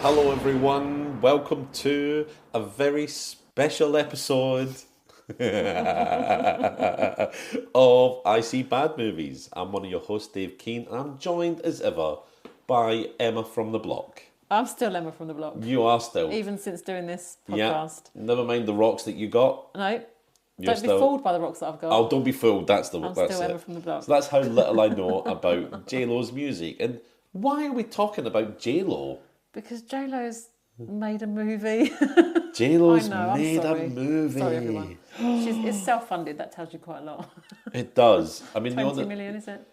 Hello, everyone. Welcome to a very special episode of I See Bad Movies. I'm one of your hosts, Dave Keane. I'm joined as ever by Emma from the block. I'm still Emma from the block. You are still. Even since doing this Yeah. podcast. Never mind the rocks that you got. No. You're Don't be fooled by the rocks that I've got. Oh, don't be fooled. That's I'm that's still it. Emma from the block. So that's how little I know about J-Lo's music. And why are we talking about J-Lo? Because J-Lo's made a movie. J-Lo's I know, I'm made sorry. a movie. Sorry, everyone. It's self-funded. That tells you quite a lot. It does. I mean, 20 million, is it?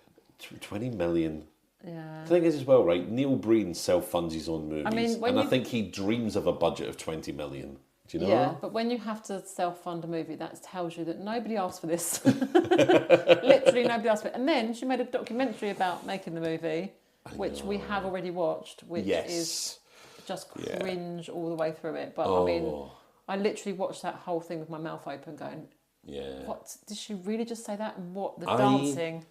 20 million. Yeah. The thing is as well, right? Neil Breen self-funds his own movies. I mean, and I think he dreams of a budget of 20 million. Do you know? Yeah, but when you have to self-fund a movie, that tells you that nobody asked for this. Literally nobody asked for it. And then she made a documentary about making the movie, which we have already watched, which is just cringe all the way through it. But I mean, I literally watched that whole thing with my mouth open going, what, did she really just say that? And what, the dancing?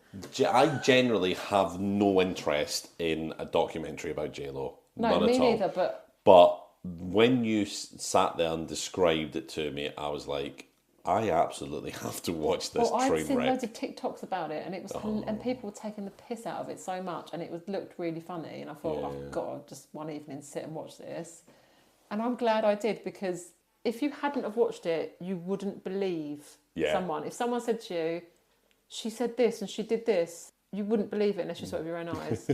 I generally have no interest in a documentary about J-Lo. No, None me at all. neither, But when you sat there and described it to me, I was like, I absolutely have to watch this I'd train seen wreck. loads of TikToks about it, and it was, and people were taking the piss out of it so much, and it looked really funny. And I thought, I've got to just one evening sit and watch this. And I'm glad I did, because if you hadn't have watched it, you wouldn't believe someone. If someone said to you, she said this and she did this, you wouldn't believe it unless you saw it with your own eyes.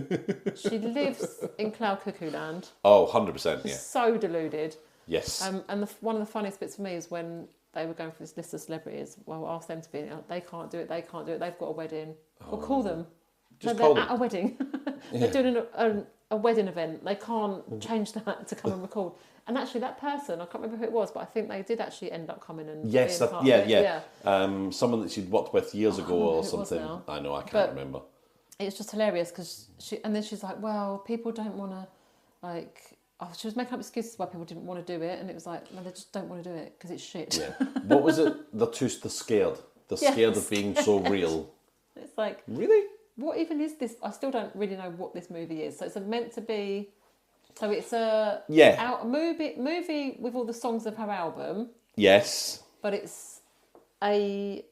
She lives in cloud cuckoo land. Oh, 100%, yeah. So deluded. Yes. And one of the funniest bits for me is when they were going through this list of celebrities. Well, ask them to be in it. They can't do it. They've got a wedding. Well, call them. Just they're call them. at a wedding. They're doing a wedding event. They can't change that to come and record. And actually, that person, I can't remember who it was, but I think they did actually end up coming and being part of it. Someone that she'd worked with years ago or something. Now. I know, I can't remember. It's just hilarious because then she's like, well, people don't want to, like, she was making up excuses why people didn't want to do it, and it was like, no, they just don't want to do it because it's shit. Yeah. What was it? They're scared. They're scared of being so real. It's like, really? What even is this? I still don't really know what this movie is. So it's meant to be. So it's a movie with all the songs of her album. Yes. But it's not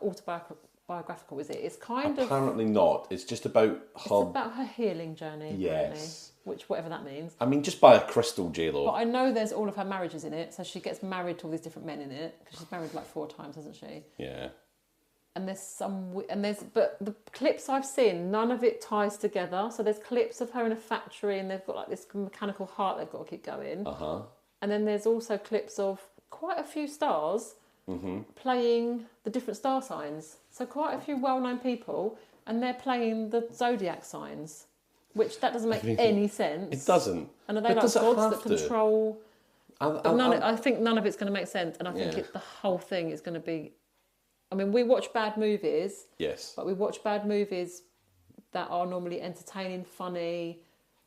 autobiographical, is it? It's apparently not. It's just about her. It's about her healing journey. Yes. Really, which whatever that means. I mean, just buy a crystal, J-Lo. But I know there's all of her marriages in it. So she gets married to all these different men in it because she's married like 4 times, hasn't she? Yeah. And but the clips I've seen, none of it ties together. So there's clips of her in a factory, and they've got like this mechanical heart they've got to keep going. And then there's also clips of quite a few stars playing the different star signs. So quite a few well-known people, and they're playing the zodiac signs, which that doesn't make any sense. It doesn't. And are they like gods that control? I think none of it's going to make sense, and I think the whole thing is going to be. I mean, we watch bad movies. Yes. But we watch bad movies that are normally entertaining, funny.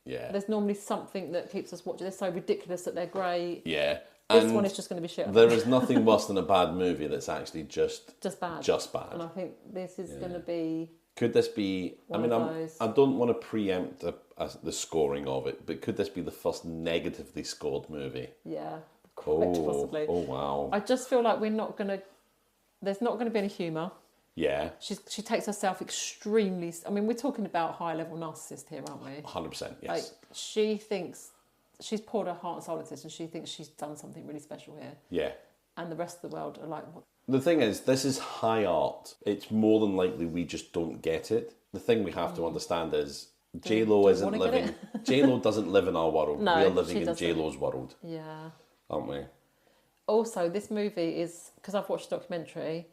Yeah. There's normally something that keeps us watching. They're so ridiculous that they're great. Yeah. This one is just going to be shit. There is nothing worse than a bad movie that's actually just bad. Just bad. And I think this is going to be. Could this be? I don't want to preempt the scoring of it, but could this be the first negatively scored movie? Yeah. Quite possibly. Oh wow. I just feel like there's not going to be any humour. Yeah. She takes herself extremely. I mean, we're talking about high level narcissist here, aren't we? 100%. Yes. Like she thinks she's poured her heart and soul into this, and she thinks she's done something really special here. Yeah. And the rest of the world are like, what? The thing is, this is high art. It's more than likely we just don't get it. The thing we have to understand is J-Lo isn't living. J-Lo doesn't live in our world. No, we're living in J-Lo's world. Yeah. Aren't we? Also, this movie is, because I've watched the documentary,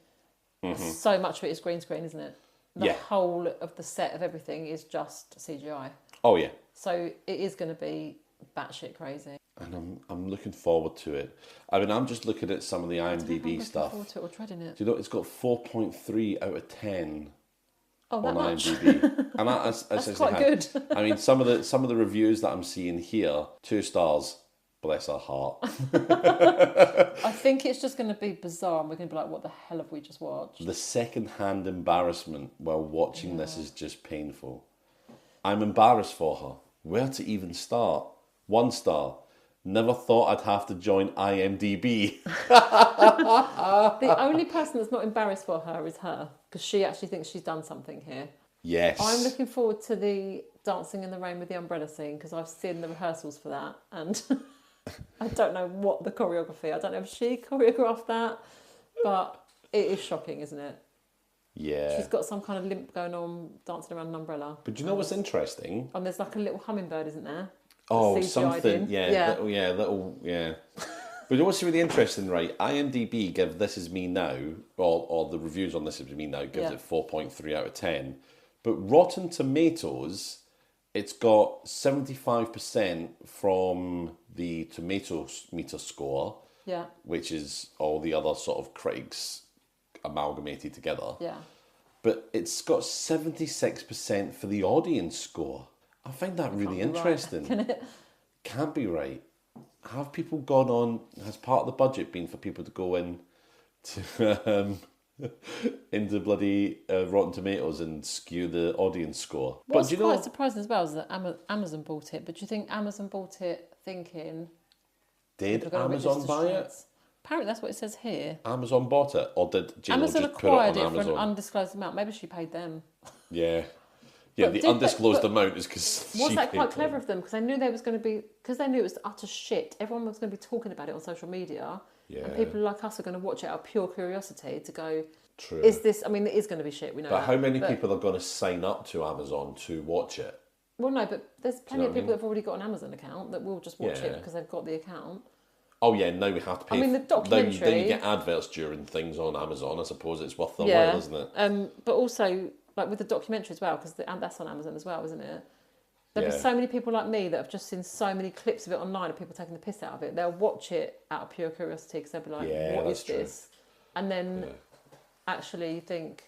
so much of it is green screen, isn't it? The whole of the set of everything is just CGI. Oh, yeah. So it is going to be batshit crazy. And I'm looking forward to it. I mean, I'm just looking at some of the IMDb stuff. I'm looking forward to it or dreading it. Do you know, it's got 4.3 out of 10 on IMDb. And that's quite good. I mean, some of the reviews that I'm seeing here, 2 stars. Bless her heart. I think it's just going to be bizarre, and we're going to be like, what the hell have we just watched? The second-hand embarrassment while watching this is just painful. I'm embarrassed for her. Where to even start? 1 star. Never thought I'd have to join IMDb. The only person that's not embarrassed for her is her, because she actually thinks she's done something here. Yes. I'm looking forward to the dancing in the rain with the umbrella scene, because I've seen the rehearsals for that, and I don't know what the choreography. I don't know if she choreographed that, but it is shocking, isn't it? Yeah. She's got some kind of limp going on, dancing around an umbrella. But do you know what's interesting? And there's like a little hummingbird, isn't there? Oh, CGI'd something. in. Yeah. Little. But you know what's really interesting, right? IMDb give This Is Me Now, or the reviews on This Is Me Now gives it 4.3 out of 10. But Rotten Tomatoes, it's got 75% from the tomato meter score, which is all the other sort of critics amalgamated together. Yeah. But it's got 76% for the audience score. I find that really interesting. Right. Can it? Can't be right. Have people gone on? Has part of the budget been for people to go in to into bloody Rotten Tomatoes and skew the audience score? What's but do you quite surprising as well is that Amazon bought it. But do you think Amazon bought it thinking? Did Amazon buy it? Apparently, that's what it says here. Amazon bought it, or did J-Lo Amazon just put it on acquired it Amazon? for an undisclosed amount. Maybe she paid them. Yeah. Yeah, the undisclosed amount is because was that quite clever of them? Because they knew there was going to be, because they knew it was utter shit. Everyone was going to be talking about it on social media, and people like us are going to watch it out of pure curiosity to go. True. Is this? I mean, it is going to be shit. We know. But how many people are going to sign up to Amazon to watch it? Well, no, but there's plenty of people that have already got an Amazon account that will just watch it because they've got the account. Oh yeah, now we have to pay. I mean, the documentary. Then you get adverts during things on Amazon. I suppose it's worth the while, isn't it? But also, like with the documentary as well, because that's on Amazon as well, isn't it? There'll be so many people like me that have just seen so many clips of it online of people taking the piss out of it. They'll watch it out of pure curiosity because they'll be like, "What is this?" And then actually think,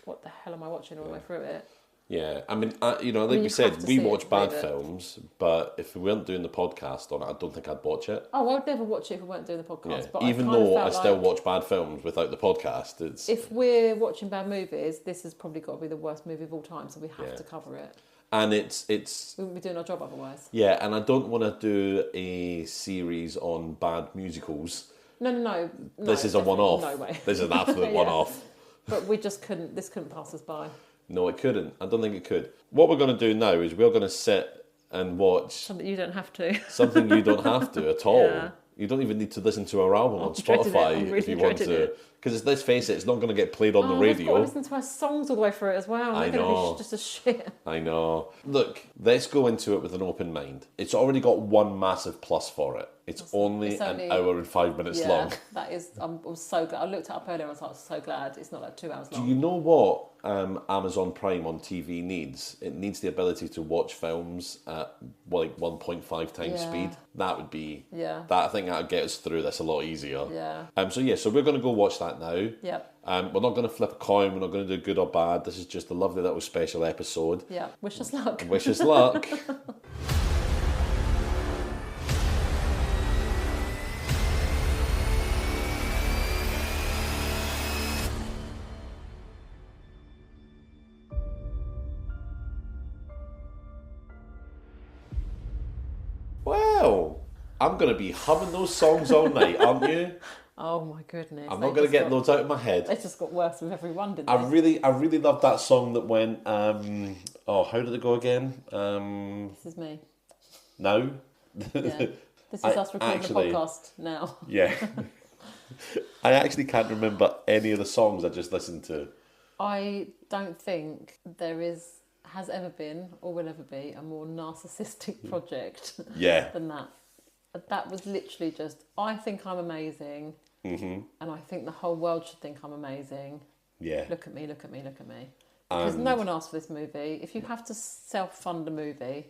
"What the hell am I watching all the way through it?" Yeah, I mean, like we said, we watch bad films, but if we weren't doing the podcast on it, I don't think I'd watch it. Oh, I'd never watch it if we weren't doing the podcast. Yeah. But even though I still watch bad films without the podcast, it's... If we're watching bad movies, this has probably got to be the worst movie of all time, so we have to cover it. And it's... We wouldn't be doing our job otherwise. Yeah, and I don't want to do a series on bad musicals. No. This is a one-off. No way. This is an absolute one-off. But we just couldn't... This couldn't pass us by. No, it couldn't. I don't think it could. What we're going to do now is we're going to sit and watch... Something you don't have to. Something you don't have to at all. Yeah. You don't even need to listen to our album on Spotify if you want to. Because let's face it, it's not going to get played on the radio. We've got to listen to our songs all the way through it as well. I know. Going to be just a shit. I know. Look, let's go into it with an open mind. It's already got one massive plus for it. It's only an hour and 5 minutes long. That is... I'm so glad. I looked it up earlier and I was like, so glad it's not like 2 hours long. Do you know what Amazon Prime on TV needs? It needs the ability to watch films at like 1.5 times speed. That would be... Yeah. I think that would get us through this a lot easier. Yeah. So we're going to go watch that now. Yep. We're not going to flip a coin. We're not going to do good or bad. This is just a lovely little special episode. Yeah. Wish us luck. Wish us luck. Well, I'm going to be humming those songs all night, aren't you? Oh my goodness. I'm not going to get those out of my head. They just got worse with every one, didn't they? I really love that song that went, how did it go again? This Is Me. No. Yeah. This is us recording the podcast now. Yeah. I actually can't remember any of the songs I just listened to. I don't think there has ever been or will ever be a more narcissistic project than that. That was literally just, I think I'm amazing, and I think the whole world should think I'm amazing. Yeah. Look at me, look at me, look at me. Because no one asked for this movie. If you have to self-fund a movie,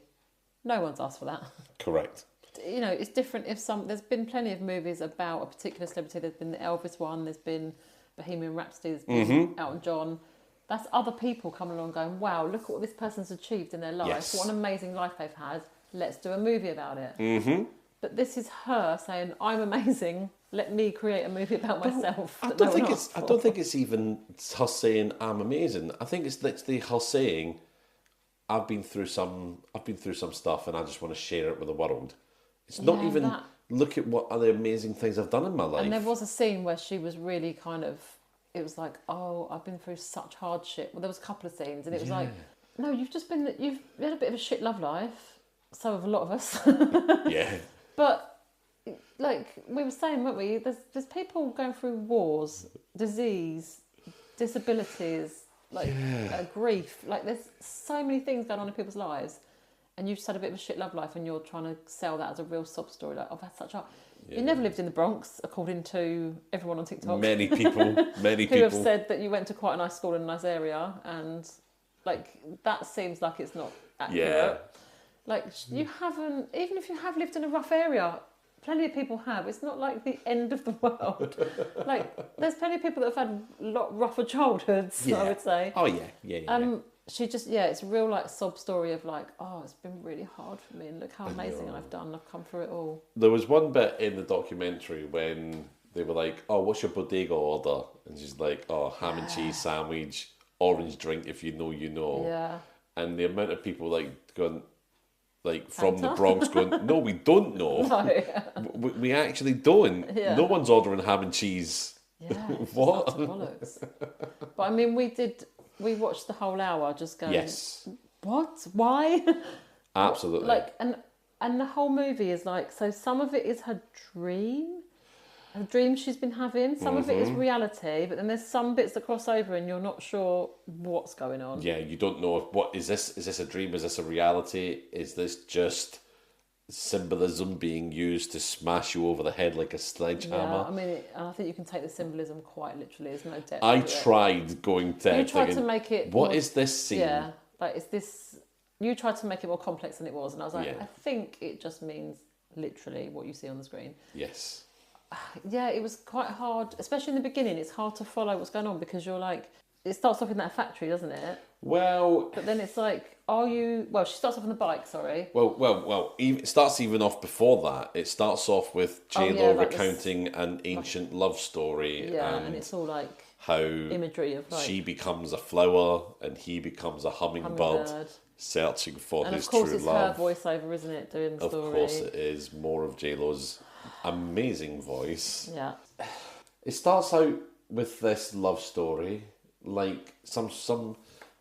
no one's asked for that. Correct. You know, it's different if there's been plenty of movies about a particular celebrity. There's been the Elvis one, there's been Bohemian Rhapsody, there's been Elton John. That's other people coming along going, wow, look at what this person's achieved in their life. Yes. What an amazing life they've had. Let's do a movie about it. Mm-hmm. But this is her saying, I'm amazing. Let me create a movie about myself. I don't think it's even her saying, I'm amazing. I think it's literally her saying, I've been through been through some stuff and I just want to share it with the world. It's not even, look at what other amazing things I've done in my life. And there was a scene where she was really kind of, it was like, oh, I've been through such hardship. Well, there was a couple of scenes and it was like, no, you've had a bit of a shit love life. So have a lot of us. Yeah. But like we were saying, weren't we? There's people going through wars, disease, disabilities, like grief. Like there's so many things going on in people's lives, and you've just had a bit of a shit love life, and you're trying to sell that as a real sob story. Like I've had such a. You never lived in the Bronx, according to everyone on TikTok. Many people who have said that you went to quite a nice school in a nice area, and like that seems like it's not accurate. Yeah. Like you haven't, even if you have lived in a rough area, plenty of people have. It's not like the end of the world. Like there's plenty of people that have had a lot rougher childhoods. I would say. Oh yeah. She just it's a real like sob story of like, oh, it's been really hard for me, and look how amazing I've done. I've come through it all. There was one bit in the documentary when they were like, "Oh, what's your bodega order?" And she's like, "Oh, ham and cheese sandwich, orange drink if you know you know." Yeah. And the amount of people like going. Like from the Bronx going, no, we don't know. No. We actually don't. Yeah. No one's ordering ham and cheese. Yeah. What? Bollocks. But I mean, we watched the whole hour just going, yes. What? Why? Absolutely. Like, and the whole movie is like, so some of it is her dream she's been having. Some of it is reality, but then there's some bits that cross over and you're not sure what's going on. Yeah, you don't know what is this? Is this a dream? Is this a reality? Is this just symbolism being used to smash you over the head like a sledgehammer? Yeah, I mean, I think you can take the symbolism quite literally. There's no depth. I tried going to. You tried to make it. What is this scene? Yeah, like is this? You tried to make it more complex than it was, and I was like, I think it just means literally what you see on the screen. Yes. Yeah, it was quite hard, especially in the beginning. It's hard to follow what's going on because you're like, it starts off in that factory, doesn't it? Well, but then it's like, are you? Well, she starts off on the bike. Sorry. Well. It starts even off before that. It starts off with J-Lo recounting an ancient love story. Yeah, and it's all like how imagery of like she becomes a flower and he becomes a hummingbird. Searching for his true love. And of course, it's her voiceover, isn't it? Doing the story. Of course, it is more of J-Lo's amazing voice. Yeah. It starts out with this love story, like some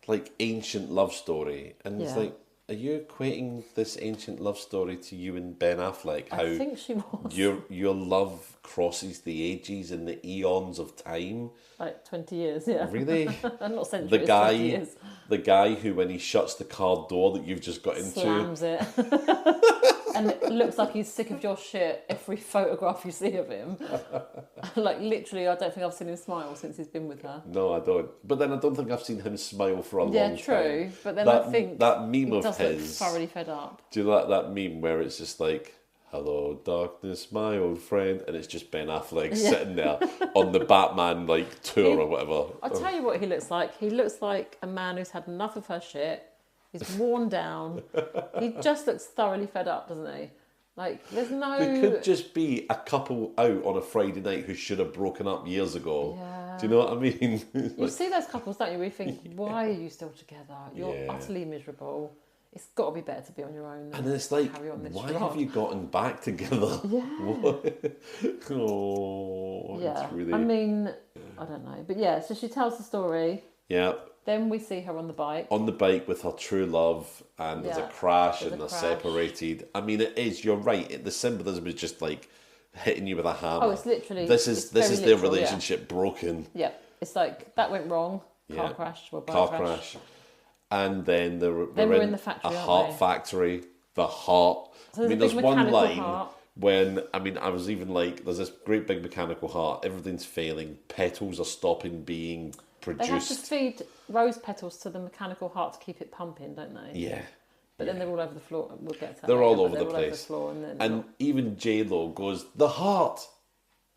like ancient love story, and it's like, are you equating this ancient love story to you and Ben Affleck? How I think she was. Your love crosses the ages and the eons of time. Like 20 years, yeah. Really? I'm not centuries, the guy, 20 years. The guy who, when he shuts the car door that you've just got into, slams it. And it looks like he's sick of your shit every photograph you see of him. Like, literally, I don't think I've seen him smile since he's been with her. No, I don't. But then I don't think I've seen him smile for a long time. Yeah, true. But then I think that meme of does his... look thoroughly fed up. Do you like that meme where it's just like, hello, darkness, my old friend, and it's just Ben Affleck sitting there on the Batman, like, tour or whatever. I'll tell you what he looks like. He looks like a man who's had enough of her shit. He's worn down. He just looks thoroughly fed up, doesn't he? Like, there's no... There could just be a couple out on a Friday night who should have broken up years ago. Yeah. Do you know what I mean? You see those couples, don't you, where you think, why are you still together? You're utterly miserable. It's got to be better to be on your own. And it's like, why have you gotten back together? Yeah. Oh, yeah. It's really... I mean, I don't know. But yeah, so she tells the story. Yeah. Then we see her on the bike. On the bike with her true love, and there's a crash, and they're separated. I mean, it is, you're right, the symbolism is just like hitting you with a hammer. Oh, it's literally... This is their relationship broken. Yeah. It's like, that went wrong. Car crash. Car crash. And then we're in the factory, a heart factory. The heart. So I mean, there's one line heart. when, I was even like, there's this great big mechanical heart. Everything's failing. Petals are stopping being produced. They have to feed rose petals to the mechanical heart to keep it pumping, don't they? Yeah. But then they're all over the floor. We'll get to that. They're all over the place. Over the floor and even J-Lo goes, the heart,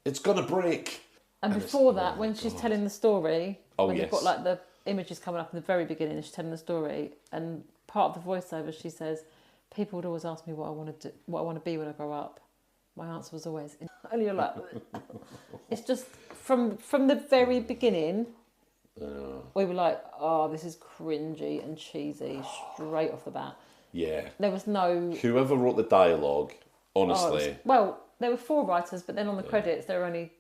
it's going to break. And before that, when she's telling the story, when yes. you've got like the images coming up in the very beginning and she's telling the story, and part of the voiceover she says, people would always ask me what I want to be when I grow up. My answer was always, and you're like, it's just from the very beginning, we were like, oh, this is cringy and cheesy straight off the bat. Yeah. There was no... Whoever wrote the dialogue, honestly... well, there were 4 writers, but then on the credits there were only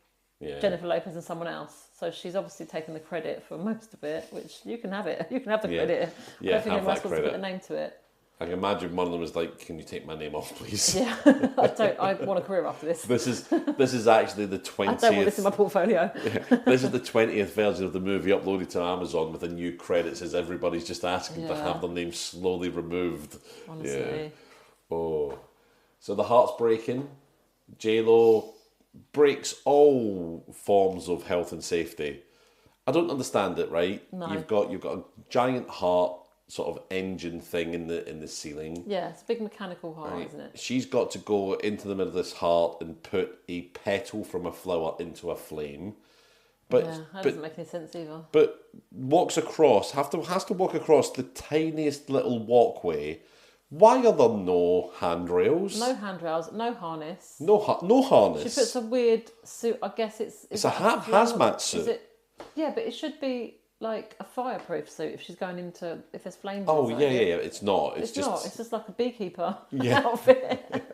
Jennifer Lopez and someone else. So she's obviously taken the credit for most of it, which you can have it. You can have the credit. Yeah, I don't think have anyone that else wants to credit. put a name to it. I can imagine one of them was like, "Can you take my name off, please?" Yeah, I want a career after this. This is actually the 20th. I don't want this in my portfolio. This is the 20th version of the movie uploaded to Amazon with a new credit as everybody's just asking to have their name slowly removed. Honestly. Yeah. Oh. So the heart's breaking. J-Lo breaks all forms of health and safety. I don't understand it, right? No. You've got a giant heart sort of engine thing in the ceiling. Yeah, it's a big mechanical heart, isn't it? She's got to go into the middle of this heart and put a petal from a flower into a flame. But That doesn't make any sense either. But has to walk across the tiniest little walkway. Why are there no handrails? No handrails, no harness. No harness. She puts a weird suit. I guess it's a hazmat suit. Yeah, but it should be like a fireproof suit if she's going into, if there's flames. Oh inside yeah. it. It's not. It's not. It's just like a beekeeper outfit.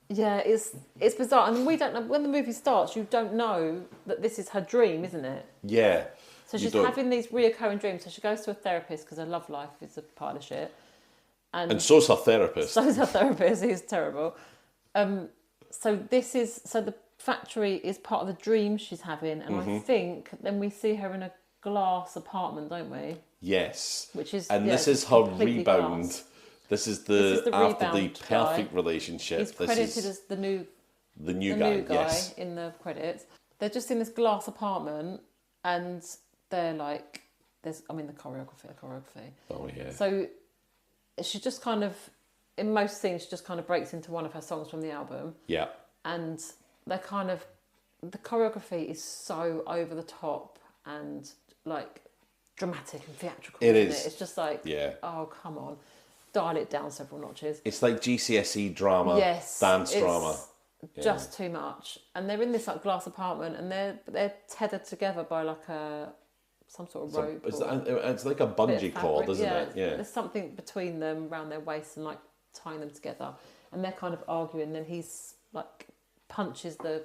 It's bizarre, and we don't know when the movie starts. You don't know that this is her dream, isn't it? Yeah. So she's having these reoccurring dreams. So she goes to a therapist because her love life is a pile of shit. And so's her therapist. So's her therapist. He's terrible. So the factory is part of the dream she's having, and I think then we see her in a glass apartment, don't we? Yes. Which is this is her rebound. Glass. This is the after the perfect guy. relationship. He's credited as the new guy yes. in the credits. They're just in this glass apartment, and they're like, the choreography. Oh yeah. So she just kind of, in most scenes, she just kind of breaks into one of her songs from the album. Yeah. And they're kind of, the choreography is so over the top and like dramatic and theatrical. It is. It? It's just like, oh, come on. Dial it down several notches. It's like GCSE drama, dance drama. Just too much. And they're in this like glass apartment, and they're tethered together by like some sort of rope. It's like a bungee cord, isn't it? Yeah. There's something between them around their waist and like tying them together, and they're kind of arguing. Then he's like punches the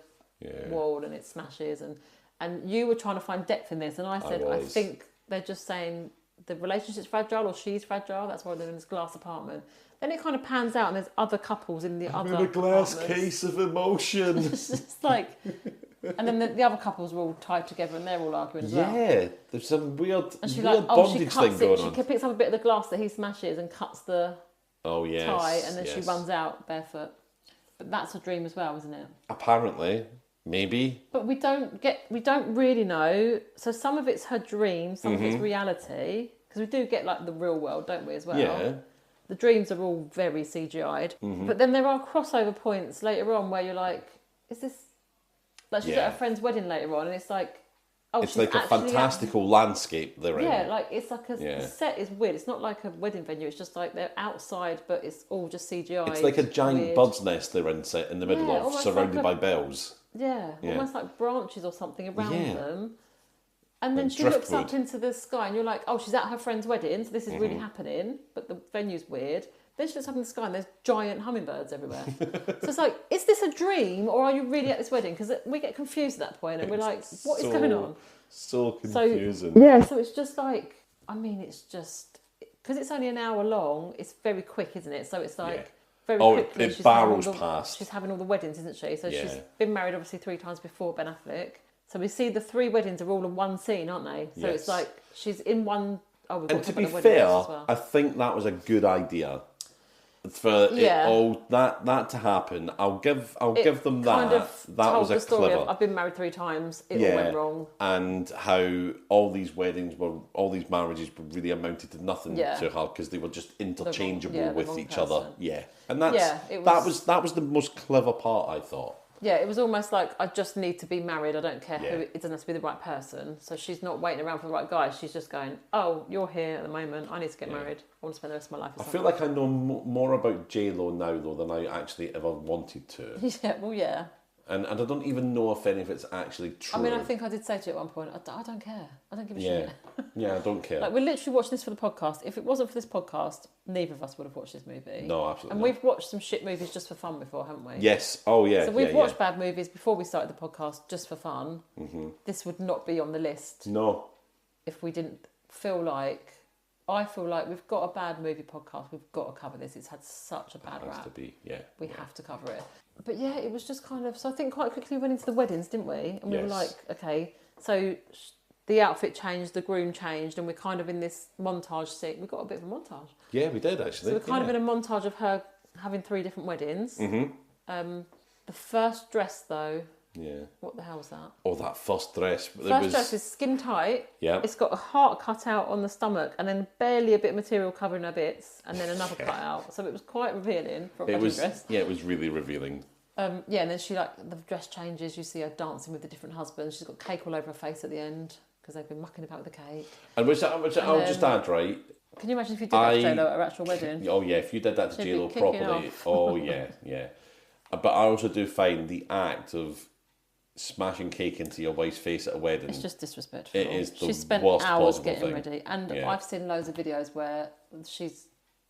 wall and it smashes, and you were trying to find depth in this, and I said I think they're just saying the relationship's fragile or she's fragile. That's why they're in this glass apartment. Then it kind of pans out, and there's other couples in the other. In a glass case of emotion. It's just like, and then the other couples are all tied together, and they're all arguing as well. Yeah, there's some weird bondage thing going on. She picks up a bit of the glass that he smashes and cuts the tie, and then she runs out barefoot. But that's a dream as well, isn't it? Apparently, maybe. But we don't really know. So some of it's her dream, some of it's reality, because we do get like the real world, don't we, as well? Yeah. The dreams are all very CGI'd. But then there are crossover points later on where you're like, is this... Like she's at her friend's wedding later on, and it's like... Oh, it's like a fantastical landscape they're in. Yeah, like it's like the set is weird. It's not like a wedding venue. It's just like they're outside, but it's all just CGI. It's like a giant bird's nest they're in the middle of, surrounded by bells. Yeah, almost like branches or something around them. And then she looks up into the sky, and you're like, oh, she's at her friend's wedding, so this is really happening, but the venue's weird. Then she looks up in the sky, and there's giant hummingbirds everywhere. So it's like, is this a dream, or are you really at this wedding? Because we get confused at that point, and we're like, what is going on? So confusing. So it's just like, it's just, because it's only an hour long, it's very quick, isn't it? So it's like, very quickly. It barrels past. She's having all the weddings, isn't she? So she's been married, obviously, 3 times before Ben Affleck. So we see the 3 weddings are all in one scene, aren't they? So it's like she's in one. Oh, we've got and to be fair, I think that was a good idea. For that to happen, I'll give them that. That was a clever. I've been married 3 times. It all went wrong. And how all these marriages really amounted to nothing to her because they were just interchangeable with each other. Yeah, and that was the most clever part, I thought. Yeah, it was almost like, I just need to be married. I don't care who, it doesn't have to be the right person. So she's not waiting around for the right guy. She's just going, oh, you're here at the moment. I need to get married. I want to spend the rest of my life with someone. I feel like I know more about J-Lo now, though, than I actually ever wanted to. Yeah, well, yeah. And I don't even know if any of it's actually true. I mean, I think I did say to you at one point, I don't care. I don't give a shit. Yeah, I don't care. Like, we're literally watching this for the podcast. If it wasn't for this podcast, neither of us would have watched this movie. No, absolutely And not. we've watched some shit movies just for fun before, haven't we? Yes. Oh, yeah. So we've watched bad movies before we started the podcast just for fun. Mm-hmm. This would not be on the list. No. If we didn't feel like... I feel like we've got a bad movie podcast. We've got to cover this. It's had such a bad rap. It has to be, yeah. We have to cover it. But yeah, it was just kind of... So I think quite quickly we went into the weddings, didn't we? And we were like, okay, so the outfit changed, the groom changed, and we're kind of in this montage scene. We got a bit of a montage. Yeah, we did, actually. So we're kind of in a montage of her having 3 different weddings. Mm-hmm. The first dress, though... Yeah. What the hell was that? Oh, that first dress. First dress is skin tight. Yeah. It's got a heart cut out on the stomach and then barely a bit of material covering her bits and then another cut out. So it was quite revealing for a wedding dress. Yeah, it was really revealing. And then the dress changes. You see her dancing with the different husbands. She's got cake all over her face at the end because they've been mucking about with the cake. And I'll just add, right? Can you imagine if you did that to J-Lo at her actual wedding? Oh, yeah, if you did that to J-Lo properly. Oh, yeah, yeah. But I also do find the act of smashing cake into your wife's face at a wedding. It's just disrespectful. It is the She spent worst hours possible getting thing. ready. And I've seen loads of videos where she's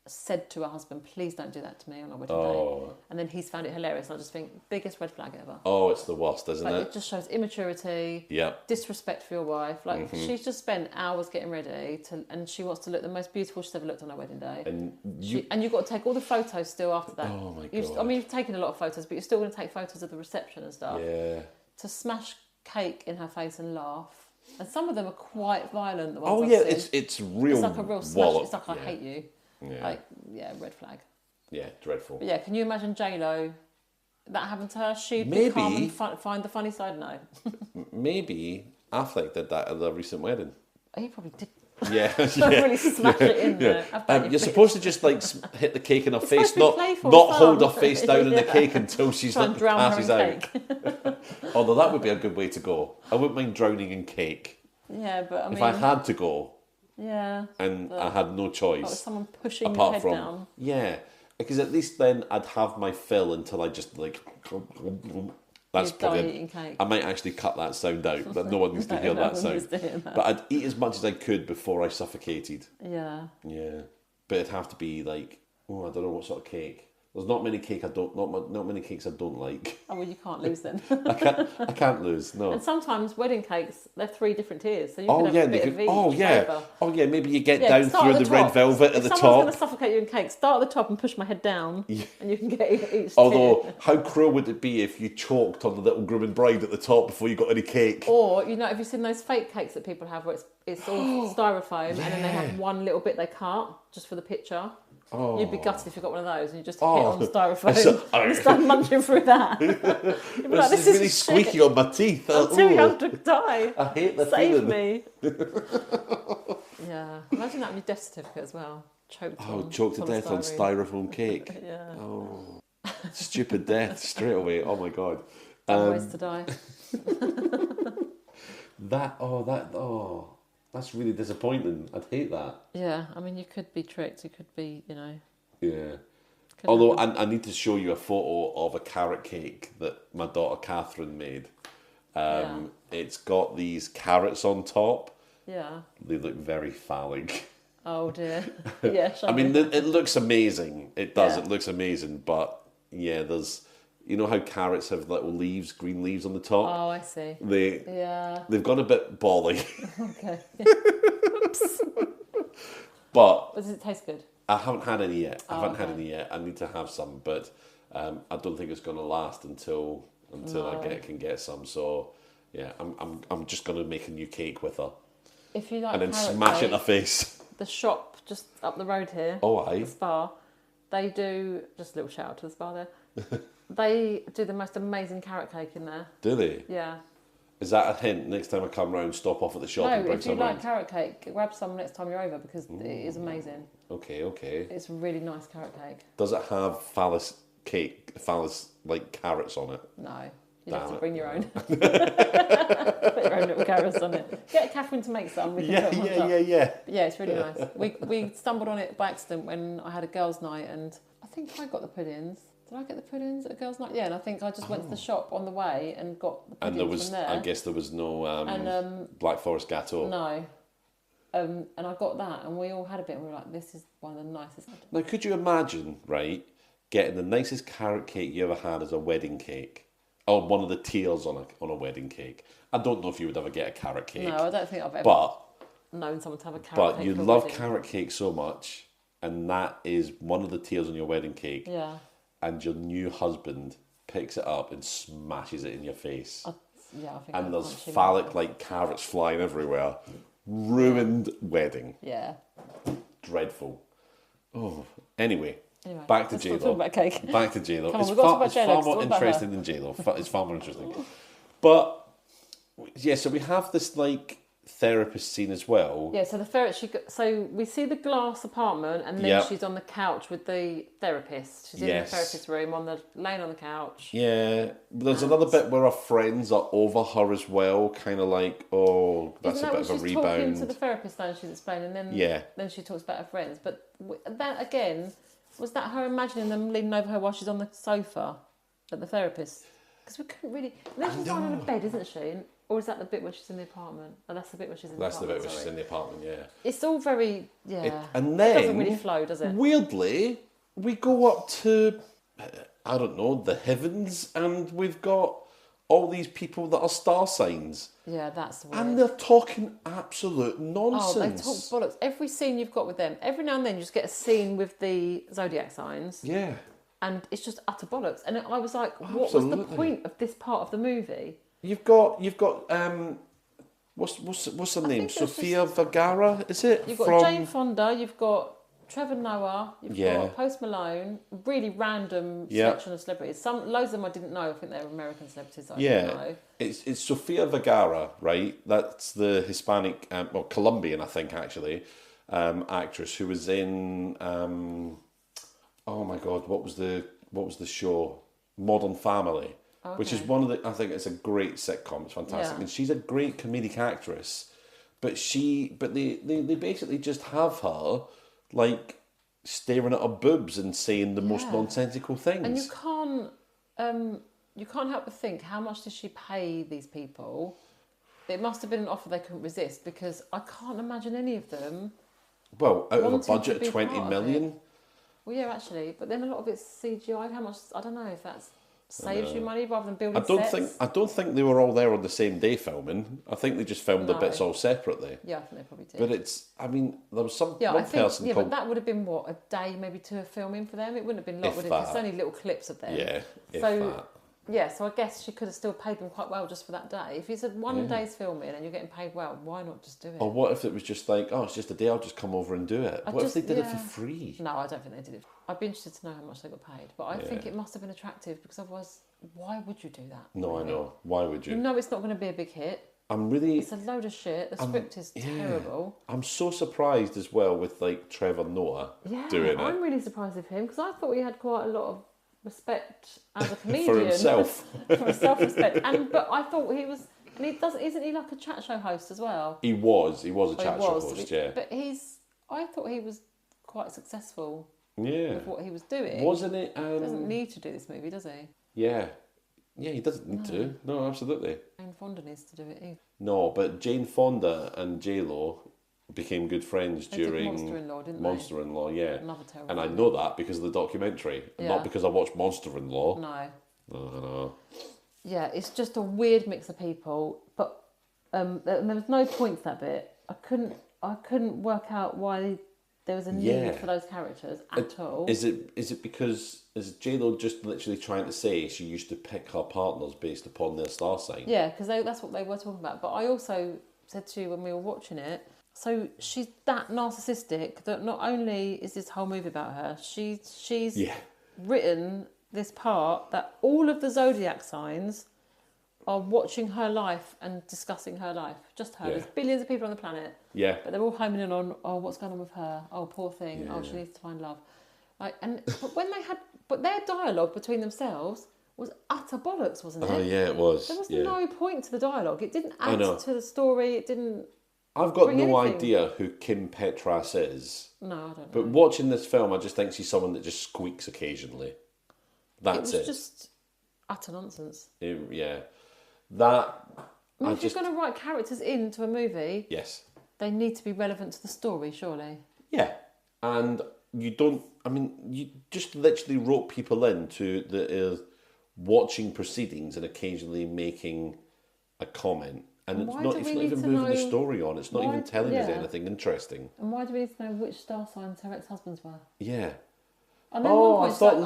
said to her husband, please don't do that to me on our wedding day. And then he's found it hilarious. And I just think, biggest red flag ever. Oh, it's the worst, isn't it? It just shows immaturity, disrespect for your wife. Like, she's just spent hours getting ready and she wants to look the most beautiful she's ever looked on her wedding day. And you've got to take all the photos still after that. Oh, my God. You've taken a lot of photos, but you're still going to take photos of the reception and stuff. Yeah. To smash cake in her face and laugh. And some of them are quite violent. The ones Oh, I've yeah, seen. it's real. It's like a real smash. wallop. It's like, I hate you. Yeah. Like, red flag. Yeah, dreadful. But yeah, can you imagine J-Lo? That happened to her? She'd Maybe. become and find the funny side? No. Maybe Affleck did that at the recent wedding. Oh, he probably did. Yeah, really smash it in there. You're supposed to just like hit the cake in her face, supposed to be not playful, hold fun. her face down in the cake until she's Try and drown her passes in out. Although that would be a good way to go. I wouldn't mind drowning in cake. Yeah, but I mean, if I had to go. Yeah. And I had no choice. Like someone pushing apart your head from, down. Yeah, because at least then I'd have my fill until I just like. That's You'd probably. die eating cake. I might actually cut that sound out, but no one needs to hear that sound. But I'd eat as much as I could before I suffocated. Yeah. Yeah, but it'd have to be like, I don't know what sort of cake. There's not many cakes I don't like. Oh well, you can't lose then. I can't lose. No. And sometimes wedding cakes, they're 3 different tiers, so you Oh can have a bit of each flavour. Oh yeah. Maybe you get down start through the red velvet at the If someone's top. going to suffocate you in cake, start at the top and push my head down, and you can get each Although, tier. how cruel would it be if you choked on the little groom and bride at the top before you got any cake? Or, have you seen those fake cakes that people have where it's all styrofoam and then they have one little bit they cut just for the picture? Oh. You'd be gutted if you got one of those and you just hit on styrofoam So- and start munching through that. You'd be like, This is really squeaky on my teeth. I'm too young to die. I hate the Save feeling. me. Yeah. Imagine that on your death certificate as well. Choked to death on styrofoam cake. Yeah. Oh, stupid death straight away. Oh my god. Ways to die. That's really disappointing. I'd hate that. Yeah, I mean, you could be tricked. You could be, Yeah. Although I need to show you a photo of a carrot cake that my daughter Catherine made. It's got these carrots on top. Yeah. They look very phallic. Oh dear. Yeah. I mean, it looks amazing. It does. Yeah. It looks amazing. But yeah, there's. You know how carrots have little leaves, green leaves on the top? Oh, I see. They've gone a bit bally. Okay. But does it taste good? I haven't had any yet. I need to have some, but I don't think it's going to last until I can get some. So yeah, I'm just going to make a new cake with her. If you like, and then carrot smash cake, it in her face. The shop just up the road here. Oh, aye. The Spa. They do just a little shout out to the Spa there. They do the most amazing carrot cake in there. Do they? Yeah. Is that a hint? Next time I come round, stop off at the shop and bring some if you like round? carrot cake, grab some next time you're over because it is amazing. Okay. It's a really nice carrot cake. Does it have phallus like carrots on it? No. You'd have to bring your own. Put your own little carrots on it. Get Catherine to make some. We can put them on top. Yeah. But yeah, it's really nice. We stumbled on it by accident when I had a girls' night and I think I got the puddings. Did I get the puddings at a girls' night? Yeah, and I think I just went to the shop on the way and got the puddings And there was, from there. I guess there was no Black Forest Gâteau. No. And I got that, and we all had a bit, and we were like, this is one of the nicest. Now, could you imagine, right, getting the nicest carrot cake you ever had as a wedding cake? Or one of the tiers on a wedding cake. I don't know if you would ever get a carrot cake. No, I don't think I've ever known someone to have a carrot cake. But you love carrot cake so much, and that is one of the tiers on your wedding cake. Yeah. And your new husband picks it up and smashes it in your face. I think. And there's phallic-like carrots flying everywhere. Ruined wedding. Yeah. Dreadful. Oh, anyway, back to J-Lo. Talk about cake. Back to J-Lo. Come on, It's far more interesting than J-Lo. It's far more interesting. But yeah, so we have this like therapist scene as well. Yeah, so the therapist. So we see the glass apartment, and then she's on the couch with the therapist. She's in the therapist room, laying on the couch. Yeah, there's another bit where her friends are over her as well, kind of like, oh, that's a bit of a rebound. She's talking to the therapist, though, and she's explaining, and then she talks about her friends. But that again, was that her imagining them leaning over her while she's on the sofa at the therapist? Because we couldn't really. And then she's lying on a bed, isn't she? Or is that the bit where she's in the apartment? Oh, that's the bit where she's in the apartment. That's the bit where she's in the apartment, yeah. It's all very, and then, it doesn't really flow, does it? Weirdly, we go up to, I don't know, the heavens, and we've got all these people that are star signs. Yeah, that's weird. And they're talking absolute nonsense. Oh, they talk bollocks. Every scene you've got with them, every now and then you just get a scene with the zodiac signs. Yeah. And it's just utter bollocks. And I was like, what was the point of this part of the movie? You've got what's her name? Sofia Vergara, is it? You've got Jane Fonda, you've got Trevor Noah, you've got Post Malone, really random selection of celebrities. Loads of them I didn't know. I think they're American celebrities I didn't know. It's Sofia Vergara, right? That's the Hispanic, Colombian, I think actually, actress who was in oh my God, what was the show? Modern Family. Okay. Which is I think it's a great sitcom. It's fantastic, and she's a great comedic actress. But they basically just have her like staring at her boobs and saying the most nonsensical things. And you can't help but think, how much did she pay these people? It must have been an offer they couldn't resist, because I can't imagine any of them. Well, out of a budget of 20 million. Well, yeah, actually, but then a lot of it's CGI. How much? I don't know if that's saves you money rather than building sets. I don't think they were all there on the same day filming. I think they just filmed the bits all separately. Yeah, I think they probably did. But there was one person called... but that would have been, a day, maybe two of filming for them? It wouldn't have been long, would it? It's only little clips of them. Yeah, so I guess she could have still paid them quite well just for that day. If you said one day's filming and you're getting paid well, why not just do it? Or what if it was just like, it's just a day, I'll just come over and do it? What if they did it for free? No, I don't think they did it. I'd be interested to know how much they got paid. But I think it must have been attractive, because otherwise, why would you do that? No, really? I know. Why would you? You know it's not going to be a big hit. It's a load of shit. The script is terrible. I'm so surprised as well with like Trevor Noah doing it. I'm really surprised with him, because I thought he had quite a lot of respect as a comedian for himself, for self-respect. But I thought he was, and isn't he like a chat show host as well? He was a chat show host, yeah. But I thought he was quite successful. Yeah. With what he was doing, wasn't it? He doesn't need to do this movie, does he? Yeah, he doesn't need to. No, absolutely. Jane Fonda needs to do it either. No, but Jane Fonda and J-Lo became good friends during Monster-in-Law, didn't they? Monster-in-Law, yeah. Another terrible and I know that because of the documentary, not because I watched Monster-in-Law. No. Yeah, it's just a weird mix of people, but there was no point to that bit. I couldn't work out why there was a need for those characters at all. Is it because is J-Lo just literally trying to say she used to pick her partners based upon their star sign? Yeah, because that's what they were talking about. But I also said to you when we were watching it, so she's that narcissistic that not only is this whole movie about her, she's written this part that all of the zodiac signs are watching her life and discussing her life. Just her. There's billions of people on the planet. Yeah. But they're all homing in on, what's going on with her? Oh, poor thing. Yeah. Oh, she needs to find love. But their dialogue between themselves was utter bollocks, wasn't it? Oh yeah, it was. There was no point to the dialogue. It didn't add to the story. It didn't. I've got no idea who Kim Petras is. No, I don't know. But watching this film, I just think she's someone that just squeaks occasionally. That's it. was just utter nonsense. Yeah. If you're going to write characters into a movie, yes, they need to be relevant to the story, surely. Yeah, and you don't. I mean, you just literally wrote people into the watching proceedings and occasionally making a comment, and it's not even moving the story on. It's not even telling us anything interesting. And why do we need to know which star signs her ex-husbands were? Yeah. And then I thought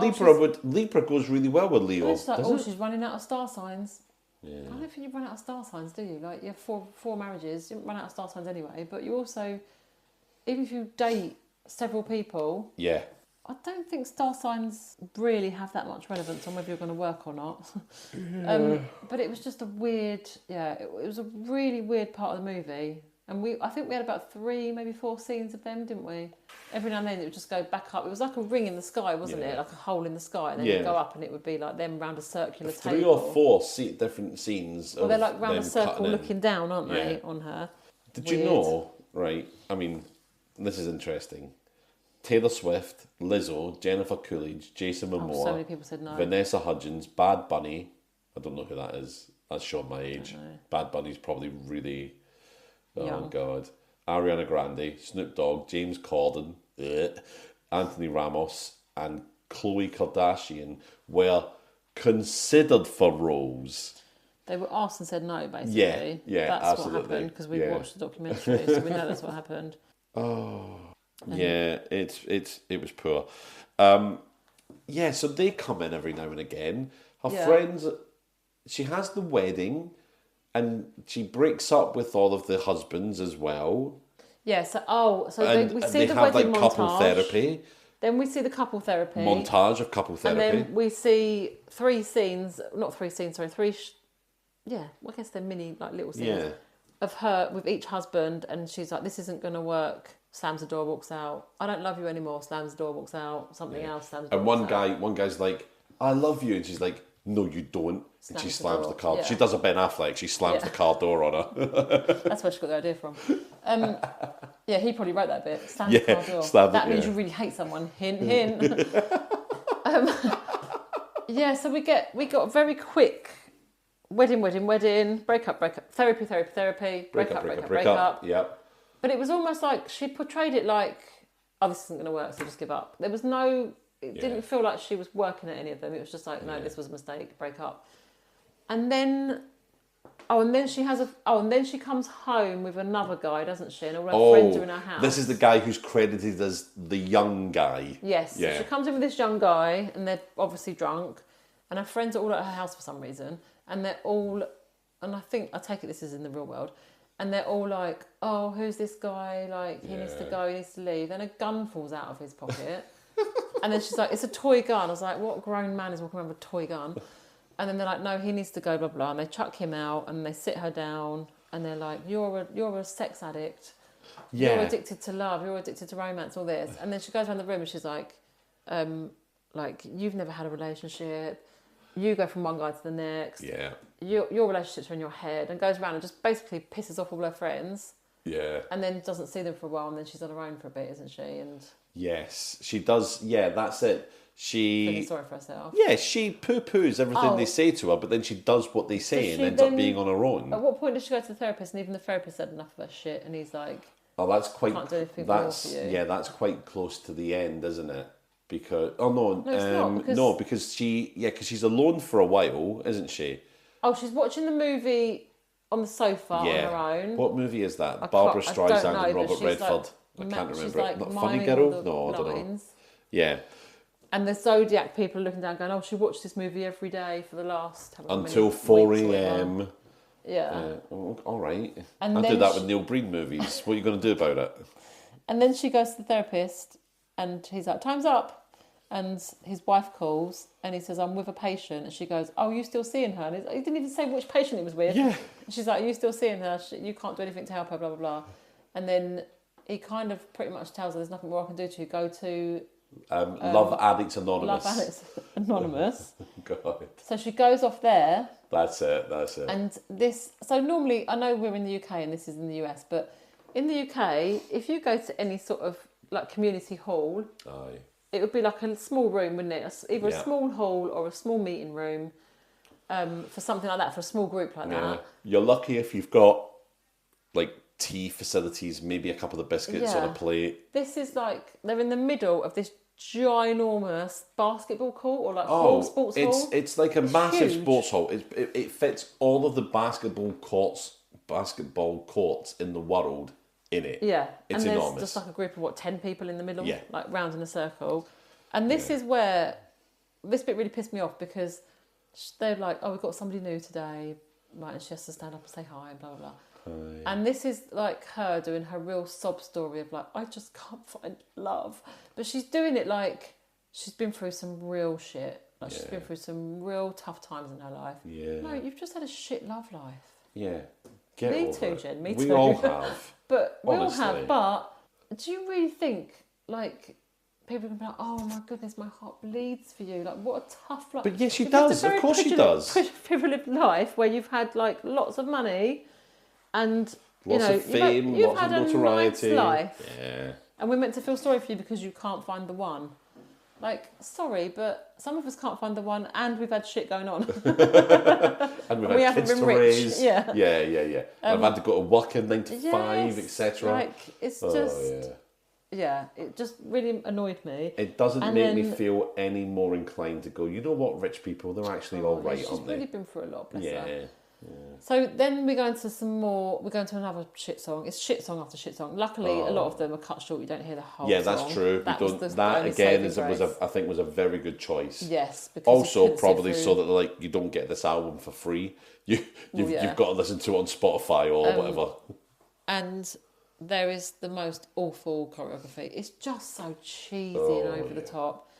Libra goes really well with Leo. It's like, she's running out of star signs. Yeah. I don't think you run out of star signs, do you? Like, you have four marriages, you don't run out of star signs anyway. But you also, even if you date several people, yeah, I don't think star signs really have that much relevance on whether you're going to work or not. But it was just a weird, it was a really weird part of the movie. And I think we had about 3, maybe 4 scenes of them, didn't we? Every now and then it would just go back up. It was like a ring in the sky, wasn't it? Like a hole in the sky. And then you'd go up and it would be like them round a circular table. 3 or 4 different scenes. Well, they're like round a circle looking down, aren't they, on her? Did you know, right? I mean, this is interesting. Taylor Swift, Lizzo, Jennifer Coolidge, Jason Momoa, so many people said no. Vanessa Hudgens, Bad Bunny. I don't know who that is. That's showing my age. Bad Bunny's probably really... Oh, God. Ariana Grande, Snoop Dogg, James Corden, Anthony Ramos, and Khloe Kardashian were considered for roles. They were asked and said no, basically. Yeah, that's absolutely. What happened, because we watched the documentary, so we know that's what happened. Yeah, it was poor. So they come in every now and again. Her friends, she has the wedding, and she breaks up with all of the husbands as well. Yeah, we see the have wedding like montage. couple therapy. Then we see the couple therapy. Montage of couple therapy. And then we see 3 scenes, I guess they're mini, like little scenes of her with each husband, and she's like, this isn't going to work. Slams the door, walks out. I don't love you anymore. Slams the door, walks out. Something else. Slams the door, and one guy's like, I love you, and she's like, no, you don't. And she slams the car. Yeah. She does a Ben Affleck. She slams the car door on her. That's where she got the idea from. He probably wrote that bit. Slams the car door. That means you really hate someone. Hint, hint. So we got a very quick wedding, break up, therapy, break up. Yep. But it was almost like she portrayed it like, oh, this isn't going to work, so just give up. There was no... It didn't feel like she was working at any of them. It was just like, no, this was a mistake, break up. And then... and then she comes home with another guy, doesn't she? And all her friends are in her house. This is the guy who's credited as the young guy. Yes. Yeah. So she comes in with this young guy, and they're obviously drunk. And her friends are all at her house for some reason. And they're all... And I take it this is in the real world... And they're all like, oh, who's this guy? Like, he needs to go, he needs to leave. Then a gun falls out of his pocket. And then she's like, it's a toy gun. I was like, what grown man is walking around with a toy gun? And then they're like, no, he needs to go, blah, blah. And they chuck him out and they sit her down. And they're like, you're a sex addict. Yeah. You're addicted to love. You're addicted to romance, all this. And then she goes around the room and she's like, you've never had a relationship. You go from one guy to the next. Yeah. Your relationships are in your head, and goes around and just basically pisses off all her friends. Yeah. And then doesn't see them for a while, and then she's on her own for a bit, isn't she? And yes, she does. Yeah, that's it. Feeling sorry for herself. Yeah, she poo-poos everything they say to her, but then she does what they say and ends up being on her own. At what point does she go to the therapist, and even the therapist said enough of her shit, and he's like, "Oh, that's quite. Can't do anything more for you." Yeah, that's quite close to the end, isn't it? Because because she's alone for a while, isn't she? Oh, she's watching the movie on the sofa on her own. What movie is that? Barbara Streisand and Robert Redford. Like, I can't remember. Like, not Funny Girl? No, I don't know. Yeah. And the Zodiac people are looking down going, oh, she watched this movie every day for the last... Until 4 a.m. Yeah. All right. And I do that with Neil Breen movies. What are you going to do about it? And then she goes to the therapist and he's like, time's up. And his wife calls and he says, I'm with a patient. And she goes, oh, you still seeing her? And he didn't even say which patient he was with. Yeah. And she's like, are you still seeing her? You can't do anything to help her, blah, blah, blah. And then he kind of pretty much tells her there's nothing more I can do to you. Go to... Love Addicts Anonymous. Love Addicts Anonymous. God. So she goes off there. That's it. And this... So normally, I know we're in the UK and this is in the US, but in the UK, if you go to any sort of like community hall... Aye. it would be like a small room, wouldn't it? Either a small hall or a small meeting room for something like that, for a small group like that. You're lucky if you've got like tea facilities, maybe a couple of biscuits on a plate. This is like, they're in the middle of this ginormous basketball court or like whole sports hall. It's like a massive sports hall. It fits all of the basketball courts in the world in it. Yeah, it's and enormous. There's just like a group of 10 people in the middle, Yeah, like round in a circle. And this is where this bit really pissed me off, because they're like, oh, we've got somebody new today, right? And she has to stand up and say hi and blah blah blah. And this is like her doing her real sob story of like, I just can't find love. But she's doing it like she's been through some real shit. Like she's been through some real tough times in her life. Yeah. No, you've just had a shit love life. Yeah. Me too, Jen. Me too. We all have. But we all have. But do you really think like people can be like, oh my goodness, my heart bleeds for you. Like, what a tough life. But yes, she does. Of course she does. Privileged life where you've had like lots of money and lots of fame, you've lots had of notoriety. A nice life. Yeah. And we're meant to feel sorry for you because you can't find the one. Like, sorry, but some of us can't find the one, and we've had shit going on. And we haven't kids been to rich. Raise. Yeah. I've had to go to work in 9 to 5, etc. Like, it's just... Yeah, it just really annoyed me. It doesn't make me feel any more inclined to go, you know what, rich people, they're actually all right, aren't they? She's really been through a lot, bless her. Yeah. So then we go into another shit song. It's shit song after shit song. Luckily, a lot of them are cut short. You don't hear the whole song. Yeah, that's true. That again was a very good choice. Yes, because also probably so that like you don't get this album for free. You've got to listen to it on Spotify or whatever. And there is the most awful choreography. It's just so cheesy and over the top.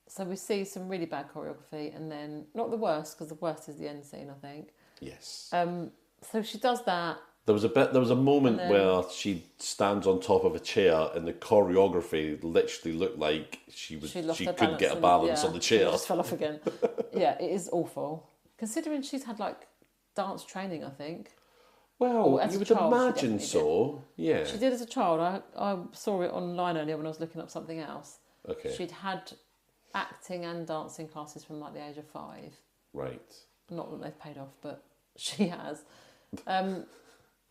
So we see some really bad choreography, and then not the worst, because the worst is the end scene, I think. Yes. So she does that. There was a moment where she stands on top of a chair, and the choreography literally looked like she couldn't get a balance on the chair. She just fell off again. Yeah, it is awful. Considering she's had like dance training, I think. Well, you would imagine so. Yeah. She did as a child. I saw it online earlier when I was looking up something else. Okay. She'd had acting and dancing classes from like the age of 5. Right. Not that they've paid off, but she has.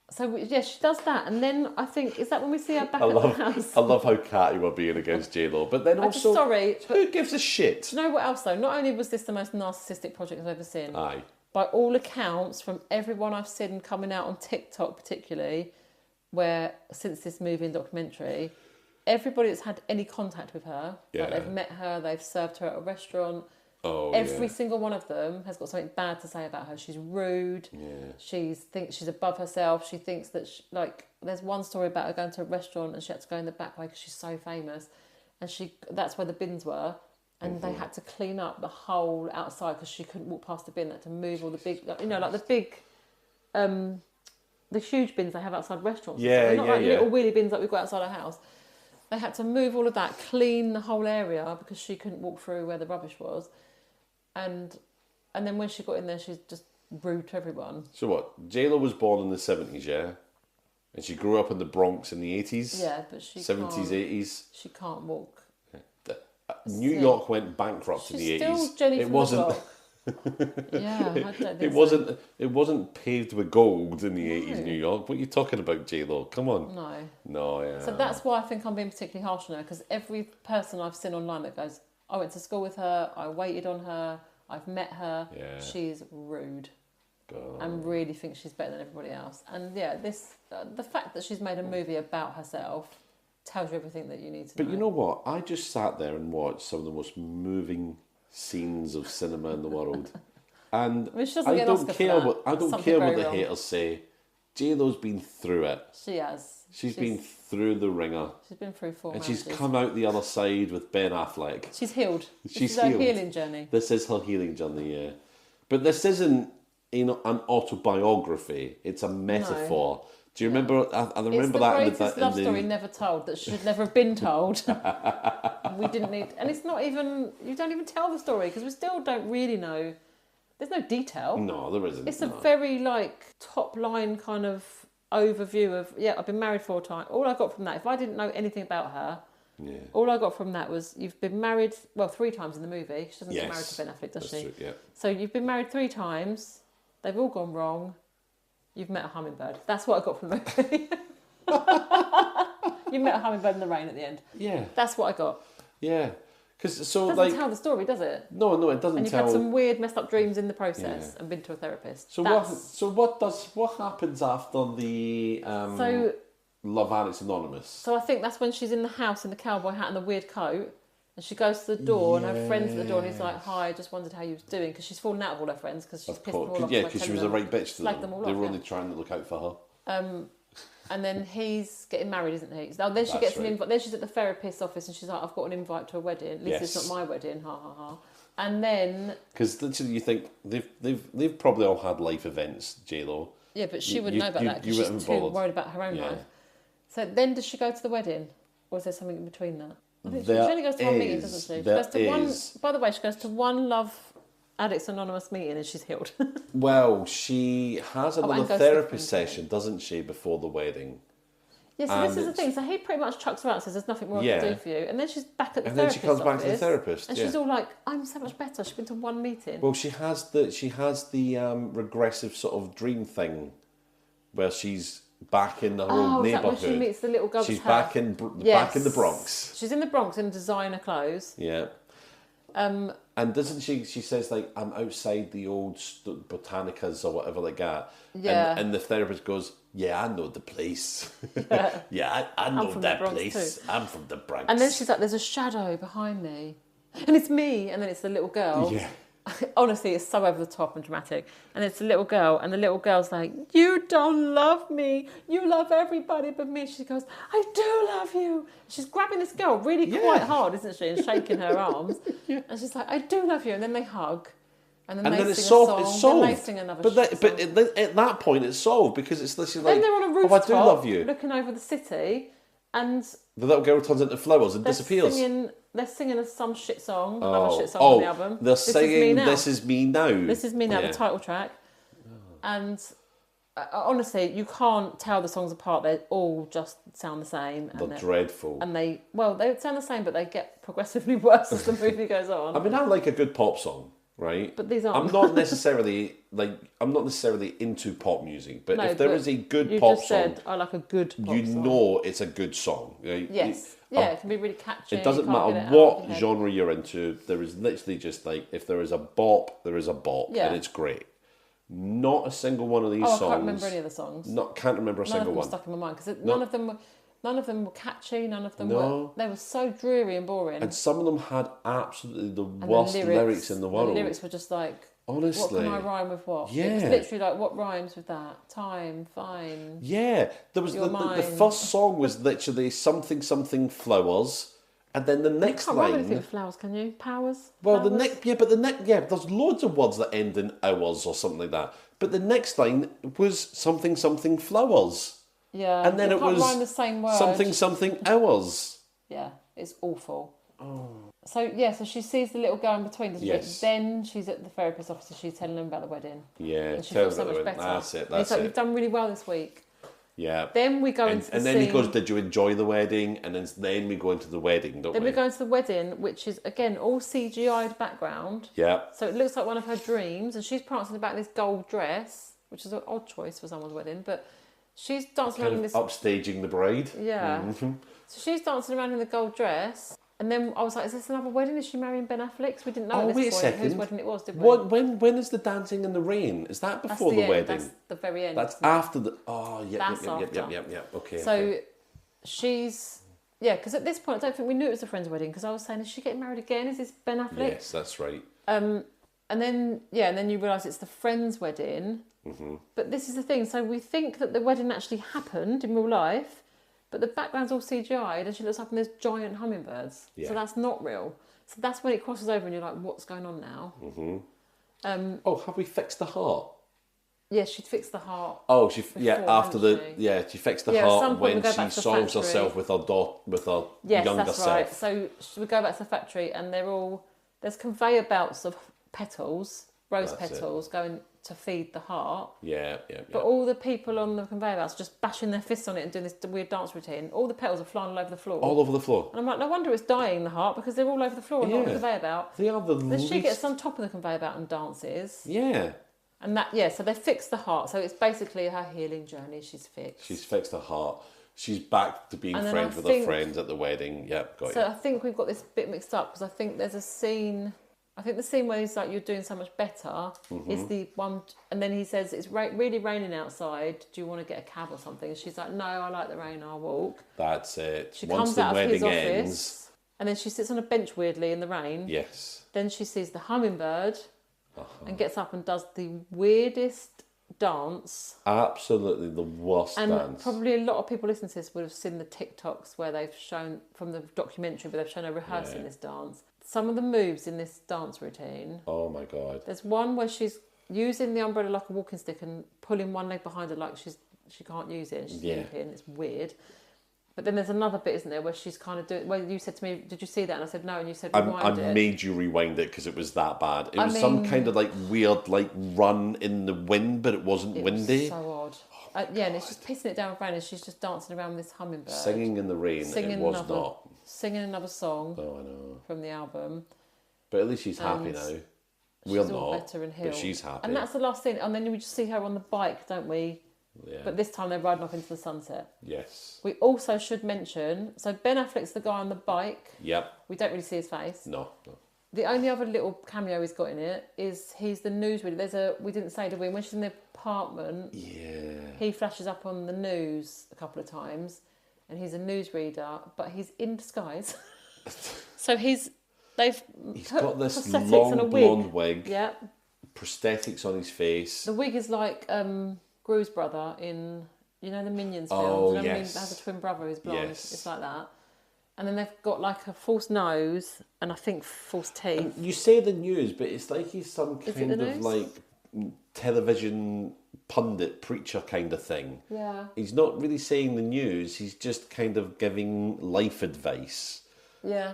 So yeah, she does that, and then I think, is that when we see her back at the house? I love how catty we're being against J-Lo, but then also, who gives a shit? Do you know what else though? Not only was this the most narcissistic project I've ever seen. Aye. By all accounts, from everyone I've seen coming out on TikTok particularly, where since this movie and documentary, everybody that's had any contact with her, like they've met her, they've served her at a restaurant, every single one of them has got something bad to say about her. She's rude. Yeah. She thinks she's above herself. She thinks that there's one story about her going to a restaurant and she had to go in the back way because she's so famous, and that's where the bins were. And they had to clean up the whole outside because she couldn't walk past the bin. They had to move all the big, the huge bins they have outside restaurants. Little wheelie bins like we've got outside our house. They had to move all of that, clean the whole area because she couldn't walk through where the rubbish was. And then when she got in there, she's just rude to everyone. So what? J-Lo was born in the 70s, yeah? And she grew up in the Bronx in the 80s? Yeah, but she 70s, 80s? She can't walk. New York went bankrupt in the 80s. Still Jenny from the block. Yeah, I don't think it wasn't paved with gold in the 80s New York. What are you talking about, J-Lo? Come on. No, yeah. So that's why I think I'm being particularly harsh on her, because every person I've seen online that goes, I went to school with her, I waited on her, I've met her, she's rude. God. And really thinks she's better than everybody else. And yeah, the fact that she's made a movie about herself tells you everything that you need to know. But you know what? I just sat there and watched some of the most moving scenes of cinema in the world. And I don't care what the haters say. J-Lo's been through it. She has. She's been through the ringer. She's been through 4 marriages. And she's come out the other side with Ben Affleck. She's healed. This is her healing journey. This is her healing journey, yeah. But this isn't an autobiography. It's a metaphor. No. Do you remember? I remember that. It's the greatest love story never told that should never have been told. We didn't need, and it's not even. You don't even tell the story because we still don't really know. There's no detail. No, there isn't. It's a very top line kind of overview of I've been married 4 times. All I got from that, if I didn't know anything about her, Yeah. All I got from that was you've been married, 3 times in the movie. She doesn't get married Yes. to Ben Affleck, does she? True, yeah. So you've been married 3 times. They've all gone wrong. You've met a hummingbird. That's what I got from the movie. You met a hummingbird in the rain at the end. Yeah. That's what I got. Yeah. Because It doesn't tell the story, does it? No, it doesn't And you've tell. had some weird, messed up dreams in the process and been to a therapist. So what happens after the Love Addicts Anonymous? So I think that's when she's in the house in the cowboy hat and the weird coat, and she goes to the door, and her friend's at the door, and he's like, "Hi, I just wondered how you was doing," because she's fallen out of all her friends because she's pissed them all off. Yeah, because she was a right bitch to them. All they off, were only trying to look out for her. And then he's getting married, isn't he? So then she gets an invite. Then she's at the therapist's office, and she's like, "I've got an invite to a wedding. At least it's not my wedding." Ha ha ha. And then because literally, you think they've probably all had life events, J-Lo. Yeah, but she wouldn't know about that because she's too worried about her own life. So then does she go to the wedding? Or is there something in between that? I think she only goes to one meeting, doesn't she? She goes to one. By the way, she goes to one Love Addicts Anonymous meeting and she's healed. Well, she has another therapist session, doesn't she, before the wedding? Yeah, so this is the thing. So he pretty much chucks her out and says, "There's nothing more I can do for you." And then she's back at the therapist then she comes back to the office, therapist. and she's all like, "I'm so much better." She's been to one meeting. Well, she has the regressive sort of dream thing, where she's back in her old neighbourhood. Is that when she meets the little girl? She's back in the Bronx. She's in the Bronx in designer clothes. Yeah. And doesn't she? She says like, "I'm outside the old Botanicas or whatever like that." Yeah. And the therapist goes, "Yeah, I know the place. Yeah, I know that place. Too. I'm from the Bronx." And then she's like, "There's a shadow behind me, and it's me." And then it's the little girl. Yeah. Honestly, it's so over the top and dramatic. And it's a little girl, and the little girl's like, "You don't love me. You love everybody but me." She goes, "I do love you." She's grabbing this girl really quite hard, isn't she? And shaking her arms. And she's like, "I do love you." And then they hug. And then they sing a song. It's solved. Then they sing another but song. At that point, it's solved because it's literally like, then they're on a rooftop, "Oh, I do love you," looking over the city, and the little girl turns into flowers and disappears. They're singing some shit song, another shit song on the album. They're singing "This Is Me Now." This Is Me Now, the title track. And honestly, you can't tell the songs apart. They all just sound the same. They're dreadful. And they sound the same, but they get progressively worse as the movie goes on. I mean, I like a good pop song, right? But these aren't. I'm not necessarily into pop music, but if there is a good pop song, said, "I like a good pop song." know it's a good song. Right? Yes. It can be really catchy. It doesn't matter what genre you're into. There is literally just like, if there is a bop, there is a bop, and it's great. Not a single one of these songs. I can't remember any of the songs. Can't remember a single one. Stuck in my mind because none of them were catchy. None of them were. They were so dreary and boring. And some of them had absolutely the worst lyrics in the world. The lyrics were just like, honestly, what can I rhyme with what? Yeah. It was literally like, what rhymes with that? Time, fine. Yeah. There was the first song was literally something flowers, and then the next line. You can't rhyme anything with flowers, can you? Powers. Well, flowers? there's loads of words that end in hours or something like that. But the next line was something flowers. Yeah. And then you it can't was rhyme the same word. something hours. Yeah, it's awful. So she sees the little girl in between, doesn't she? Then she's at the therapist's office and she's telling them about the wedding. Yeah, and she feels so much better. That's it. It's like, "You've done really well this week." Yeah. Then we go into the and then he goes, "Did you enjoy the wedding?" And then we go into the wedding, don't we? Then we go into the wedding, which is, again, all CGI'd background. Yeah. So it looks like one of her dreams, and she's prancing about in this gold dress, which is an odd choice for someone's wedding, but she's dancing around in this... upstaging the bride. Yeah. Mm-hmm. So she's dancing around in the gold dress, and then I was like, is this another wedding? Is she marrying Ben Affleck? 'Cause we didn't know at this point whose wedding it was, did we? When is the dancing in the rain? Is that before the wedding? That's the very end. That's after the... Oh, yeah. Okay. So she's... Yeah, because at this point, I don't think we knew it was a friend's wedding, because I was saying, is she getting married again? Is this Ben Affleck? Yes, that's right. And then you realise it's the friend's wedding. Mm-hmm. But this is the thing. So we think that the wedding actually happened in real life, but the background's all CGI'd, and she looks up and there's giant hummingbirds. Yeah. So that's not real. So that's when it crosses over and you're like, what's going on now? Mm-hmm. Have we fixed the heart? Yeah, she'd fixed the heart. Oh, she fixed the heart when she solves herself with her younger self. Right. So we go back to the factory and there's conveyor belts of petals, rose petals going to feed the heart. Yeah. But all the people on the conveyor belts just bashing their fists on it and doing this weird dance routine. All the petals are flying all over the floor. All over the floor. And I'm like, no wonder it's dying, the heart, because they're all over the floor and not on the conveyor belt. They are the then least... she gets on top of the conveyor belt and dances. Yeah. And so they fixed the heart. So it's basically her healing journey. She's fixed. She's fixed her heart. She's back to being friends with her friends at the wedding. Yep, got it. So I think we've got this bit mixed up because I think there's a scene... I think the scene where he's like, you're doing so much better is the one... And then he says, it's really raining outside. Do you want to get a cab or something? And she's like, no, I like the rain, I'll walk. That's it. She Once comes the out of wedding his office ends... and then she sits on a bench weirdly in the rain. Yes. Then she sees the hummingbird and gets up and does the weirdest dance. Absolutely the worst dance. And probably a lot of people listening to this would have seen the TikToks where they've shown, from the documentary, where they've shown her rehearsing this dance. Some of the moves in this dance routine. Oh my God. There's one where she's using the umbrella like a walking stick and pulling one leg behind her like she can't use it and she's limping. It's weird. But then there's another bit, isn't there, where she's kind of doing... Well, you said to me, did you see that? And I said, no. And you said, rewind it. I made you rewind it because it was that bad. It was some kind of like weird like run in the wind, but it wasn't windy. It was so odd. And it's just pissing it down with rain and she's just dancing around with this hummingbird. Singing in the rain, it was not. Singing another song I know. From the album. But at least she's happy now. We're not, better and healed. But she's happy. And that's the last scene. And then we just see her on the bike, don't we? Yeah. But this time they're riding off into the sunset. Yes. We also should mention, so Ben Affleck's the guy on the bike. Yep. We don't really see his face. No. The only other little cameo he's got in it is he's the newsreader. We didn't say, did we? When she's in the apartment, he flashes up on the news a couple of times, and he's a newsreader, but he's in disguise. So they've got this long blonde wig. Yeah. Prosthetics on his face. The wig is like Gru's brother in, the Minions film. Oh, yes. Yes. Has a twin brother who's blonde. Yes. It's like that. And then they've got like a false nose and I think false teeth. And you say the news, but it's like he's some kind of like television pundit preacher kind of thing. Yeah. He's not really saying the news, he's just kind of giving life advice. Yeah.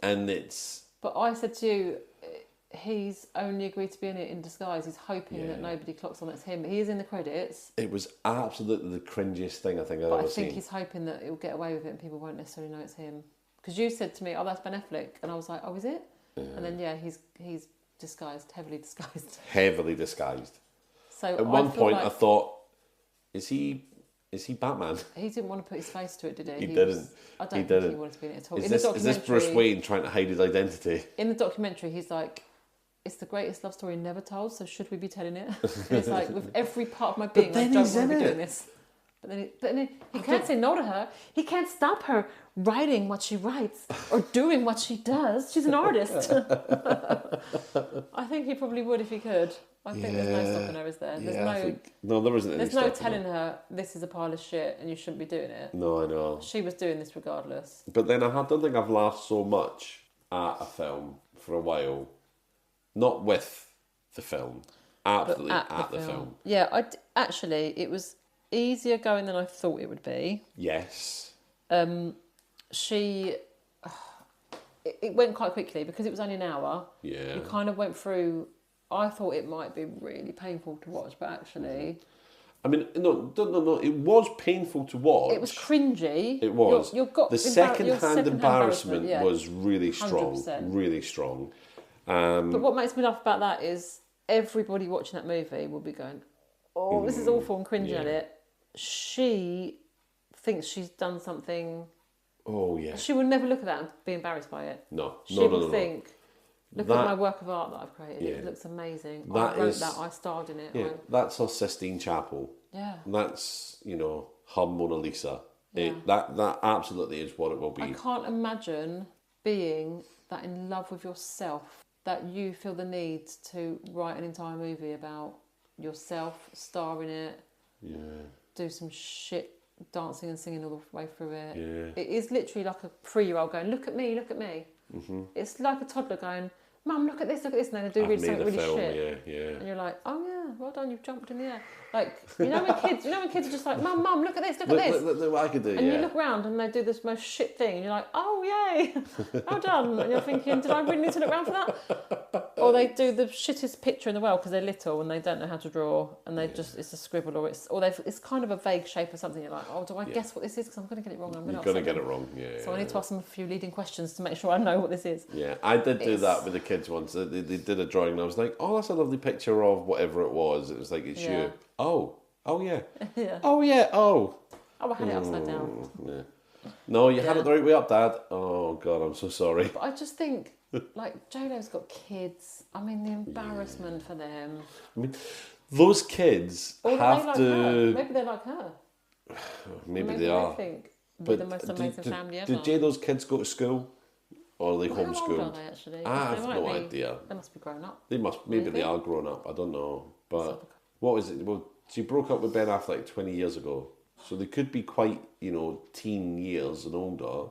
And it's... But I said to you, he's only agreed to be in it in disguise. He's hoping that nobody clocks on it's him. He is in the credits. It was absolutely the cringiest thing I think I've ever seen. But I think he's hoping that he'll get away with it and people won't necessarily know it's him. Because you said to me, oh, that's Ben Affleck. And I was like, oh, is it? Yeah. And then, he's disguised, heavily disguised. Heavily disguised. So at one point I thought, is he Batman? He didn't want to put his face to it, did he? He didn't. I don't think he wanted to be in it at all. Is this Bruce Wayne trying to hide his identity? In the documentary, he's like, it's the greatest love story never told, so should we be telling it? And it's like, with every part of my being, I don't want to be doing this. But then he can't say no to her. He can't stop her writing what she writes or doing what she does. She's an artist. I think he probably would if he could. I think there's no stopping her, is there? There isn't any There's no telling her this is a pile of shit and you shouldn't be doing it. No, I know. She was doing this regardless. But then I don't think I've laughed so much at a film for a while. Not with the film. Absolutely at the film. Yeah, actually, it was easier going than I thought it would be. Yes. It went quite quickly because it was only an hour. Yeah. You kind of went through... I thought it might be really painful to watch, but actually... I mean, no. It was painful to watch. It was cringy. It was. The second-hand embarrassment yeah. was really strong. 100%. Really strong. But what makes me laugh about that is everybody watching that movie will be going, oh, this is awful and cringing at it. She thinks she's done something... Oh, yeah. She will never look at that and be embarrassed by it. No. She will think... Look at my work of art that I've created. Yeah. It looks amazing. I wrote that. I starred in it. Yeah, that's her Sistine Chapel. Yeah. That's, her Mona Lisa. Yeah. That absolutely is what it will be. I can't imagine being that in love with yourself that you feel the need to write an entire movie about yourself, star in it, do some shit dancing and singing all the way through it. Yeah. It is literally like a 3-year-old going, look at me, look at me. Mm-hmm. It's like a toddler going, Mum, look at this, and then they do something really shit. Yeah. And you're like, oh yeah, well done, you've jumped in the air. Like, when kids are just like, Mum, look at this, look at this. Look what I could do, and you look around and they do this most shit thing, and you're like, oh yay, well done. And you're thinking, did I really need to look around for that? Or they do the shittest picture in the world because they're little and they don't know how to draw, and they just it's a scribble, or it's kind of a vague shape or something. You're like, oh, do I guess what this is? Because I'm going to get it wrong. You're going to get it wrong. So I need to ask them a few leading questions to make sure I know what this is. Yeah, I did do that with the kids once. They did a drawing and I was like, oh, that's a lovely picture of whatever it was. It was like, it's you. Oh yeah. Yeah. Oh yeah. Oh, I had it upside down. Yeah. No, you had it the right way up, Dad. Oh God, I'm so sorry. But I just think, like, J-Lo's got kids. I mean, the embarrassment for them. I mean, those kids have to. Her. Maybe they like her. Maybe they are. Think we're the most amazing family ever. Did J-Lo's kids go to school? Or are they homeschooled? How old are they actually? I have no idea. They must be grown up. They must. Maybe they are grown up. I don't know. But what was it? Well, she broke up with Ben Affleck 20 years ago. So they could be quite, teen years and older,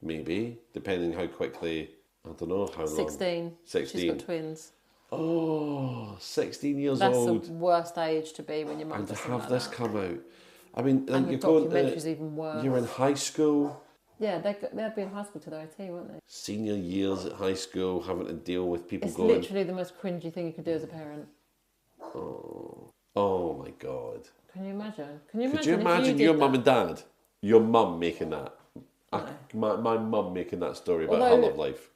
maybe, depending how quickly, I don't know how long. 16. She's got twins. Oh, 16 years That's old. That's the worst age to be when your mum and to does have like this that. come out. I mean, and you're the going documentary's even worse. You're in high school. Yeah, they'd be in high school till they're 18, weren't they? Senior years at high school, having to deal with people it's going... It's literally the most cringy thing you could do as a parent. Oh my God. Can you imagine? Could you imagine your mum and dad, your mum making that? My mum making that story about her love life.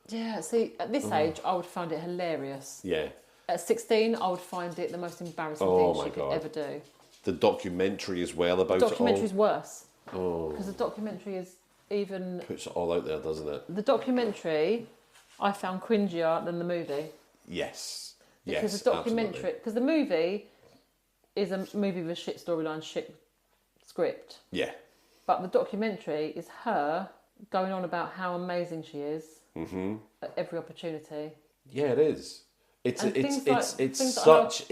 Yeah, see, at this age, I would find it hilarious. Yeah. At 16, I would find it the most embarrassing thing she could ever do. The documentary as well about it all. The documentary's worse. Oh. Because the documentary is even... Puts it all out there, doesn't it? The documentary, I found cringier than the movie. Yes. Because the documentary... Because the movie is a movie with a shit storyline, shit script. Yeah. But the documentary is her going on about how amazing she is at every opportunity. Yeah, it is. It's such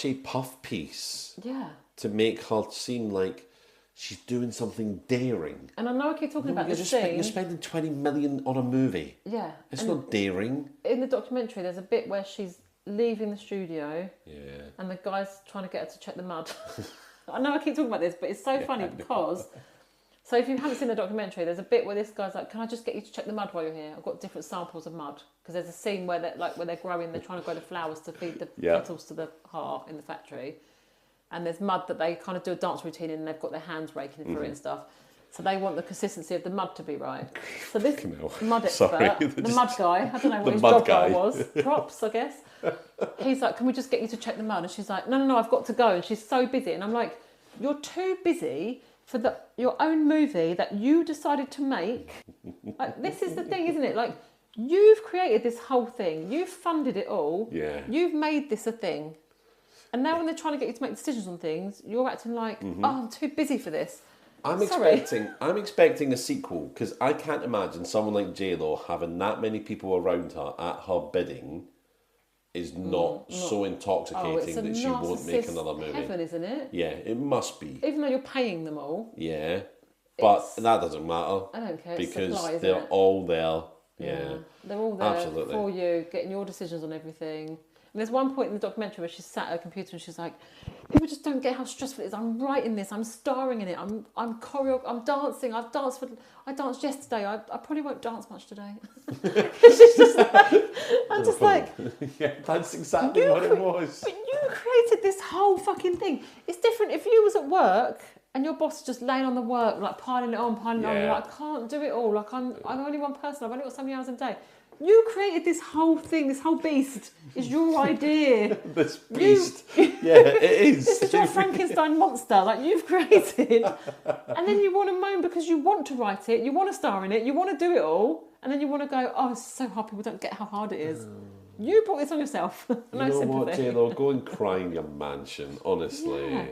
a puff piece. Yeah. To make her seem like she's doing something daring. And I know I keep talking about this scene. You're spending 20 million on a movie. Yeah. It's not daring. In the documentary, there's a bit where she's leaving the studio. Yeah. And the guy's trying to get her to check the mud. I know I keep talking about this, but it's so funny because... So if you haven't seen the documentary, there's a bit where this guy's like, can I just get you to check the mud while you're here? I've got different samples of mud. Because there's a scene where they're growing, they're trying to grow the flowers to feed the petals to the heart in the factory. And there's mud that they kind of do a dance routine in, and they've got their hands raking through it and stuff. So they want the consistency of the mud to be right. So this mud expert, the mud guy, I don't know what his job role was. Props, I guess. He's like, can we just get you to check the mud? And she's like, no, I've got to go. And she's so busy. And I'm like, you're too busy for your own movie that you decided to make. Like, this is the thing, isn't it? Like, you've created this whole thing. You've funded it all. Yeah. You've made this a thing. And now when they're trying to get you to make decisions on things, you're acting like, oh, I'm too busy for this. I'm expecting a sequel, because I can't imagine someone like J-Lo having that many people around her at her bidding is not so intoxicating that she won't make another movie. Heaven, isn't it? Yeah, it must be. Even though you're paying them all. Yeah, but that doesn't matter. I don't care. Because supply, isn't they're it? all there. Yeah. They're all there Absolutely. for you, getting your decisions on everything. And there's one point in the documentary where she's sat at her computer and she's like, people just don't get how stressful it is. I'm writing this, I'm starring in it, I'm dancing, I danced yesterday, I probably won't dance much today. She's just like, I'm just like... Yeah, that's exactly what it was. But you created this whole fucking thing. It's different if you was at work and your boss is just laying on the work, like piling it on, you're like, I can't do it all, like I'm only one person, I've only got so many hours a day. You created this whole thing, this whole beast is your idea. This beast. Yeah, it is. This is your Frankenstein monster, like you've created. And then you want to moan because you want to write it, you want to star in it, you want to do it all. And then you want to go, oh, it's so hard people don't get how hard it is. You brought this on yourself. No you know sympathy. what, J-Lo? Go and cry in your mansion, honestly. Yeah.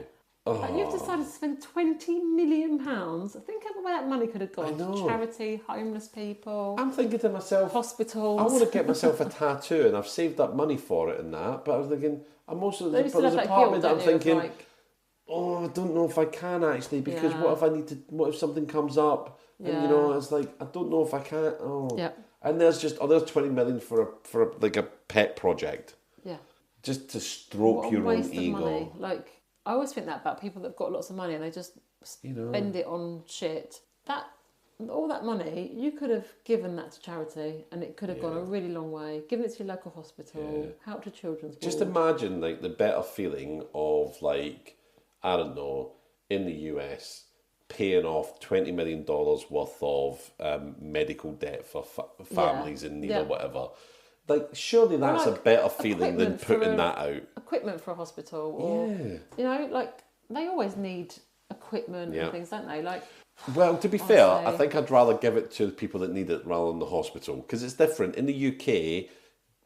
Like you've decided to spend £20 million. Think about where that money could have gone. To charity, homeless people. I'm thinking to myself, hospitals. I want to get myself a tattoo, and I've saved up money for it and that. But I was thinking, I'm also there's a part of me that I'm thinking, I don't know if I can actually, because what if something comes up, and it's like I don't know if I can. And there's 20 million for a pet project. Yeah. Just to stroke your own ego. Money. Like. I always think that about people that've got lots of money and they just spend it on shit. That all that money, you could have given that to charity and it could have gone a really long way. Given it to your local hospital, helped a children's ward. Just imagine like the better feeling of like, I don't know, in the US, paying off $20 million worth of medical debt for families in need or whatever. Like, surely that's a better feeling than putting that out. Equipment for a hospital, or you know, like they always need equipment and things, don't they? Like, well, to be fair, I think I'd rather give it to the people that need it rather than the hospital, because it's different. In the UK,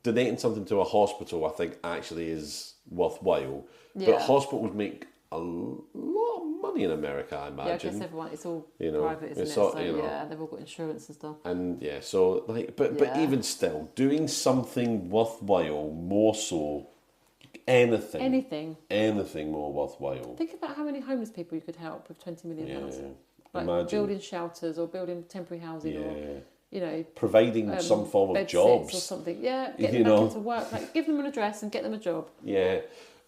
donating something to a hospital, I think, actually is worthwhile. Yeah. But hospitals make a lot of money in America, I imagine. Yeah, I guess everyone, it's all private, isn't it? So, they've all got insurance and stuff. And so like, but even still, doing something worthwhile, more so, anything more worthwhile. Think about how many homeless people you could help with £20 million. Like building shelters or building temporary housing or, you know... providing some form of jobs. Or something. Yeah, get them back into work. Like, give them an address and get them a job. Yeah,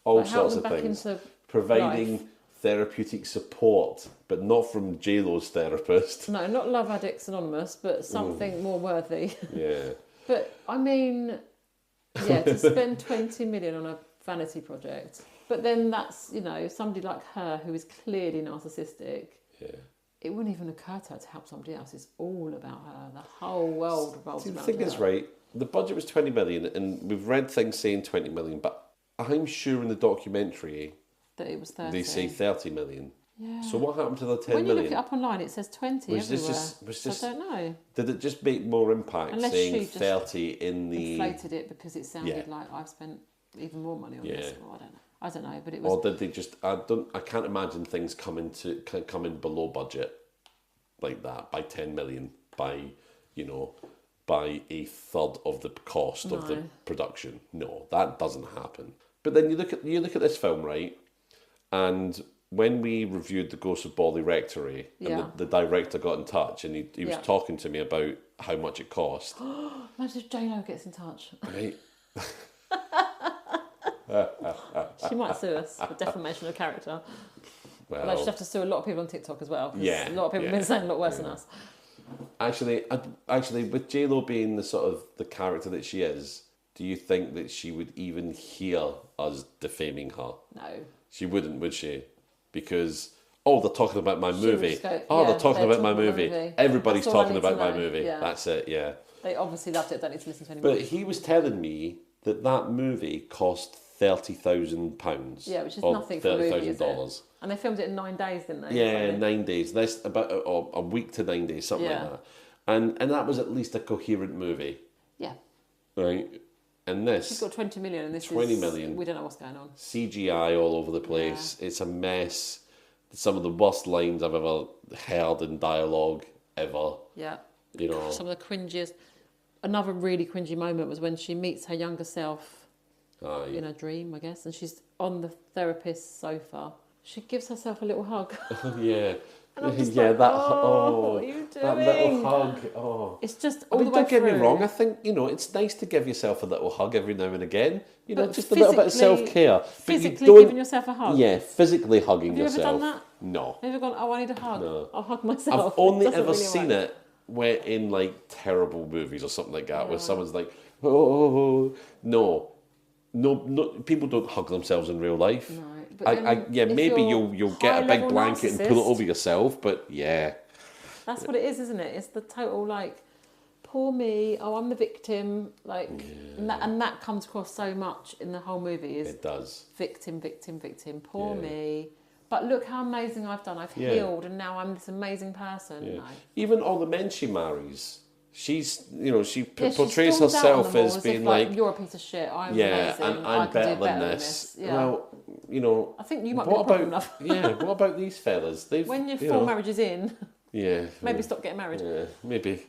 all sorts of things. Providing therapeutic support, but not from J-Lo's therapist. No, not Love Addicts Anonymous, but something more worthy. Yeah. But, I mean, to spend 20 million on a vanity project, but then that's, you know, somebody like her who is clearly narcissistic. Yeah. It wouldn't even occur to her to help somebody else. It's all about her. The whole world revolves around her. The thing is, right, the budget was 20 million, and we've read things saying 20 million, but I'm sure in the documentary that it was 30. They say 30 million. Yeah. So what happened to the 10 million? When you look it up online, it says 20 everywhere. So I don't know. Did it just make more impact saying 30 in the... inflated it because it sounded like I've spent even more money on this. Well, I don't know, but it was... Or did they just... I can't imagine things coming below budget like that by 10 million, by a third of the cost of the production. No, that doesn't happen. But then you look at this film, right? And when we reviewed The Ghost of Borley Rectory, and the director got in touch, and he was talking to me about how much it cost. Imagine if J-Lo gets in touch. Right. She might sue us for defamation of character. Well, although she'd have to sue a lot of people on TikTok as well. Yeah, a lot of people have been saying a lot worse than us. Actually, with J-Lo being the sort of the character that she is, do you think that she would even hear us defaming her? No. She wouldn't, would she? Because, they're talking about my movie. They're talking about my movie. Everybody's talking about my movie. Yeah. That's it, yeah. They obviously loved it, don't need to listen to anymore. But he was telling me that movie cost £30,000. Yeah, which is nothing for a movie, is it? And they filmed it in 9 days, didn't they? Yeah, 9 days. That's about a week to 9 days, something like that. And that was at least a coherent movie. Yeah. Right? And this... She's got 20 million and this 20 million. We don't know what's going on. CGI all over the place. Yeah. It's a mess. Some of the worst lines I've ever heard in dialogue, ever. Yeah. You know. Some of the cringiest... Another really cringy moment was when she meets her younger self in a dream, I guess, and she's on the therapist's sofa. She gives herself a little hug. Yeah. And I'm just what are you doing? That little hug. It's just all the way don't get through. me wrong, I think, it's nice to give yourself a little hug every now and again. Just a little bit of self-care. Physically giving yourself a hug? Yeah, physically hugging yourself. Have you ever done that? No. Have you ever gone, I need a hug? No. I'll hug myself. I've only ever seen it where in like terrible movies or something like that, where someone's like, no, people don't hug themselves in real life. No, but maybe you'll get a big blanket and pull it over yourself, but yeah. That's what it is, isn't it? It's the total like, poor me, I'm the victim, and that comes across so much in the whole movie. It does. Victim, poor me. But look how amazing I've done. I've healed, and now I'm this amazing person. Yeah. No. Even all the men she marries, she's, she portrays herself as being like, you're a piece of shit. I'm amazing. And I'm better than this. Yeah. Well, I think you might be the problem enough. What about these fellas? When you're 4 marriages in, maybe stop getting married. Yeah, maybe.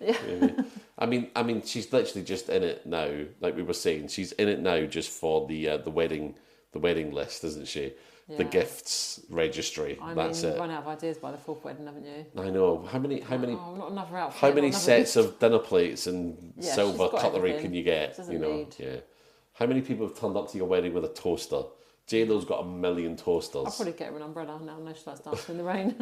I mean, she's literally just in it now. Like we were saying, she's in it now just for the wedding list, isn't she? Yeah. The gifts registry. That's it. You've run out of ideas by the 4th wedding, haven't you? I know. How many? Not another outfit. How many sets of dinner plates and silver cutlery can you get? Need. Yeah. How many people have turned up to your wedding with a toaster? J-Lo's got a million toasters. I'll probably get her an umbrella now. I know she likes dancing in the rain.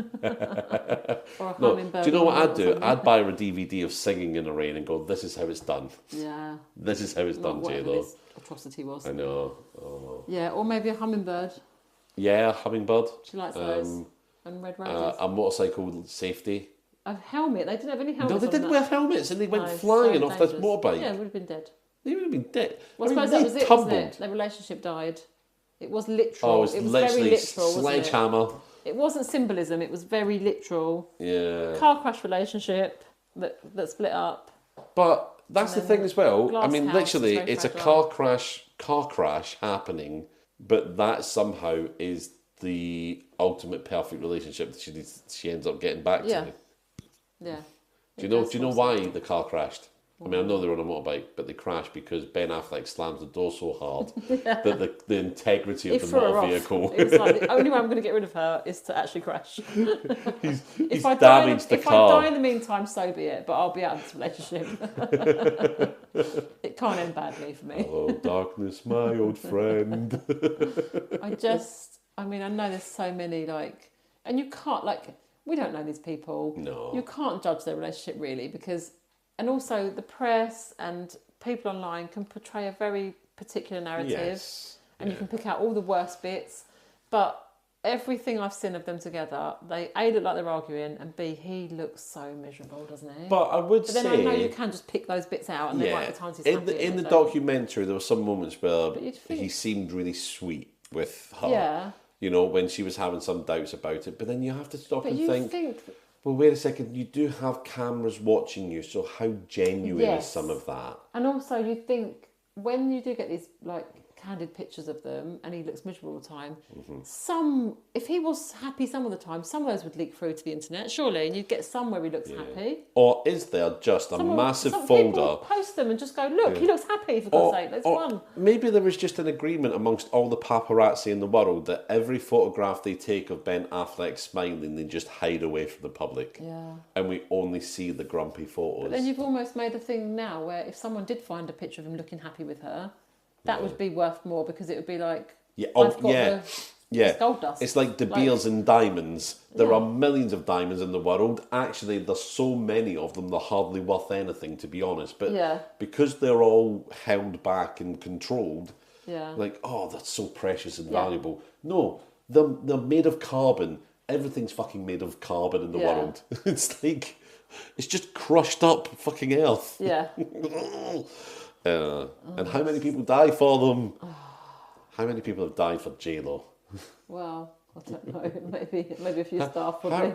Or a No, hummingbird. do you know what I'd do? I'd buy her a DVD of Singing in the Rain and go, this is how it's done. Yeah. This is how it's done, Whatever J-Lo. this atrocity was. I know. Oh. Yeah, or maybe a hummingbird. Yeah, hummingbird. She likes those. And red roses. A motorcycle safety. A helmet. They didn't have any helmets. No, they on didn't that. wear helmets and they went No, flying so off this dangerous. motorbike. Yeah, would have been dead. They would have been dead. Well, I suppose they that was it, tumbled. wasn't it? Their relationship died. It was literal. Oh, it was very literally literal, wasn't it? sledgehammer. It wasn't symbolism. It was very literal. Yeah. Car crash relationship that split up. But that's the thing as well. I mean, Glass house, literally, it's very it's a fragile. car crash happening, but that somehow is the ultimate perfect relationship that she ends up getting back Yeah. to. Yeah. Do you know why the car crashed? I mean, I know they were on a motorbike, but they crashed because Ben Affleck slams the door so hard that the integrity of the motor vehicle. It was like, the only way I'm going to get rid of her is to actually crash. he's If I damaged the If car. I die in the meantime, so be it. But I'll be out of this relationship. It can't end badly for me. Hello, darkness, my old friend. I mean, I know there's so many, like, and you can't, like, we don't know these people. No. You can't judge their relationship really because, and also the press and people online can portray a very particular narrative. Yes. And you can pick out all the worst bits. But everything I've seen of them together, they A, look like they're arguing, and B, he looks so miserable, doesn't he? But I would But then say... I know you can just pick those bits out and there might be times he's happy. In the documentary, there were some moments where But you'd think- he seemed really sweet with her. Yeah. You know, when she was having some doubts about it. But then you have to stop But and you think, well, wait a second, you do have cameras watching you, so how genuine is some of that? And also you think, when you do get these, like, candid pictures of them and he looks miserable all the time, if he was happy some of the time, some of those would leak through to the internet, surely, and you'd get some where he looks happy. Or is there just a massive folder? People post them and just go, look, he looks happy, for God's sake, let's run. Maybe there was just an agreement amongst all the paparazzi in the world that every photograph they take of Ben Affleck smiling, they just hide away from the public. Yeah. And we only see the grumpy photos. But then you've almost made a thing now where if someone did find a picture of him looking happy with her, that would be worth more because it would be like, I've got the gold dust. It's like De Beers and diamonds. There are millions of diamonds in the world. Actually, there's so many of them, they're hardly worth anything, to be honest. But because they're all held back and controlled, like, oh, that's so precious and valuable. No, they're made of carbon. Everything's fucking made of carbon in the world. It's like, it's just crushed up fucking earth. Yeah. And how many people die for them? How many people have died for J-Lo? Well, I don't know. Maybe a few staff probably.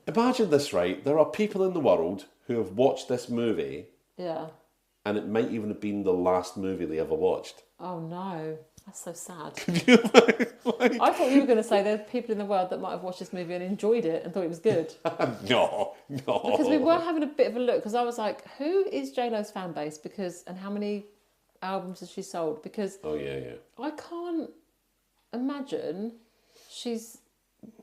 Imagine this, right? There are people in the world who have watched this movie. Yeah. And it might even have been the last movie they ever watched. Oh no, that's so sad. I thought you were going to say there's people in the world that might have watched this movie and enjoyed it and thought it was good. No. Because we were having a bit of a look, because I was like, who is J-Lo's fan base? And how many albums has she sold? Because I can't imagine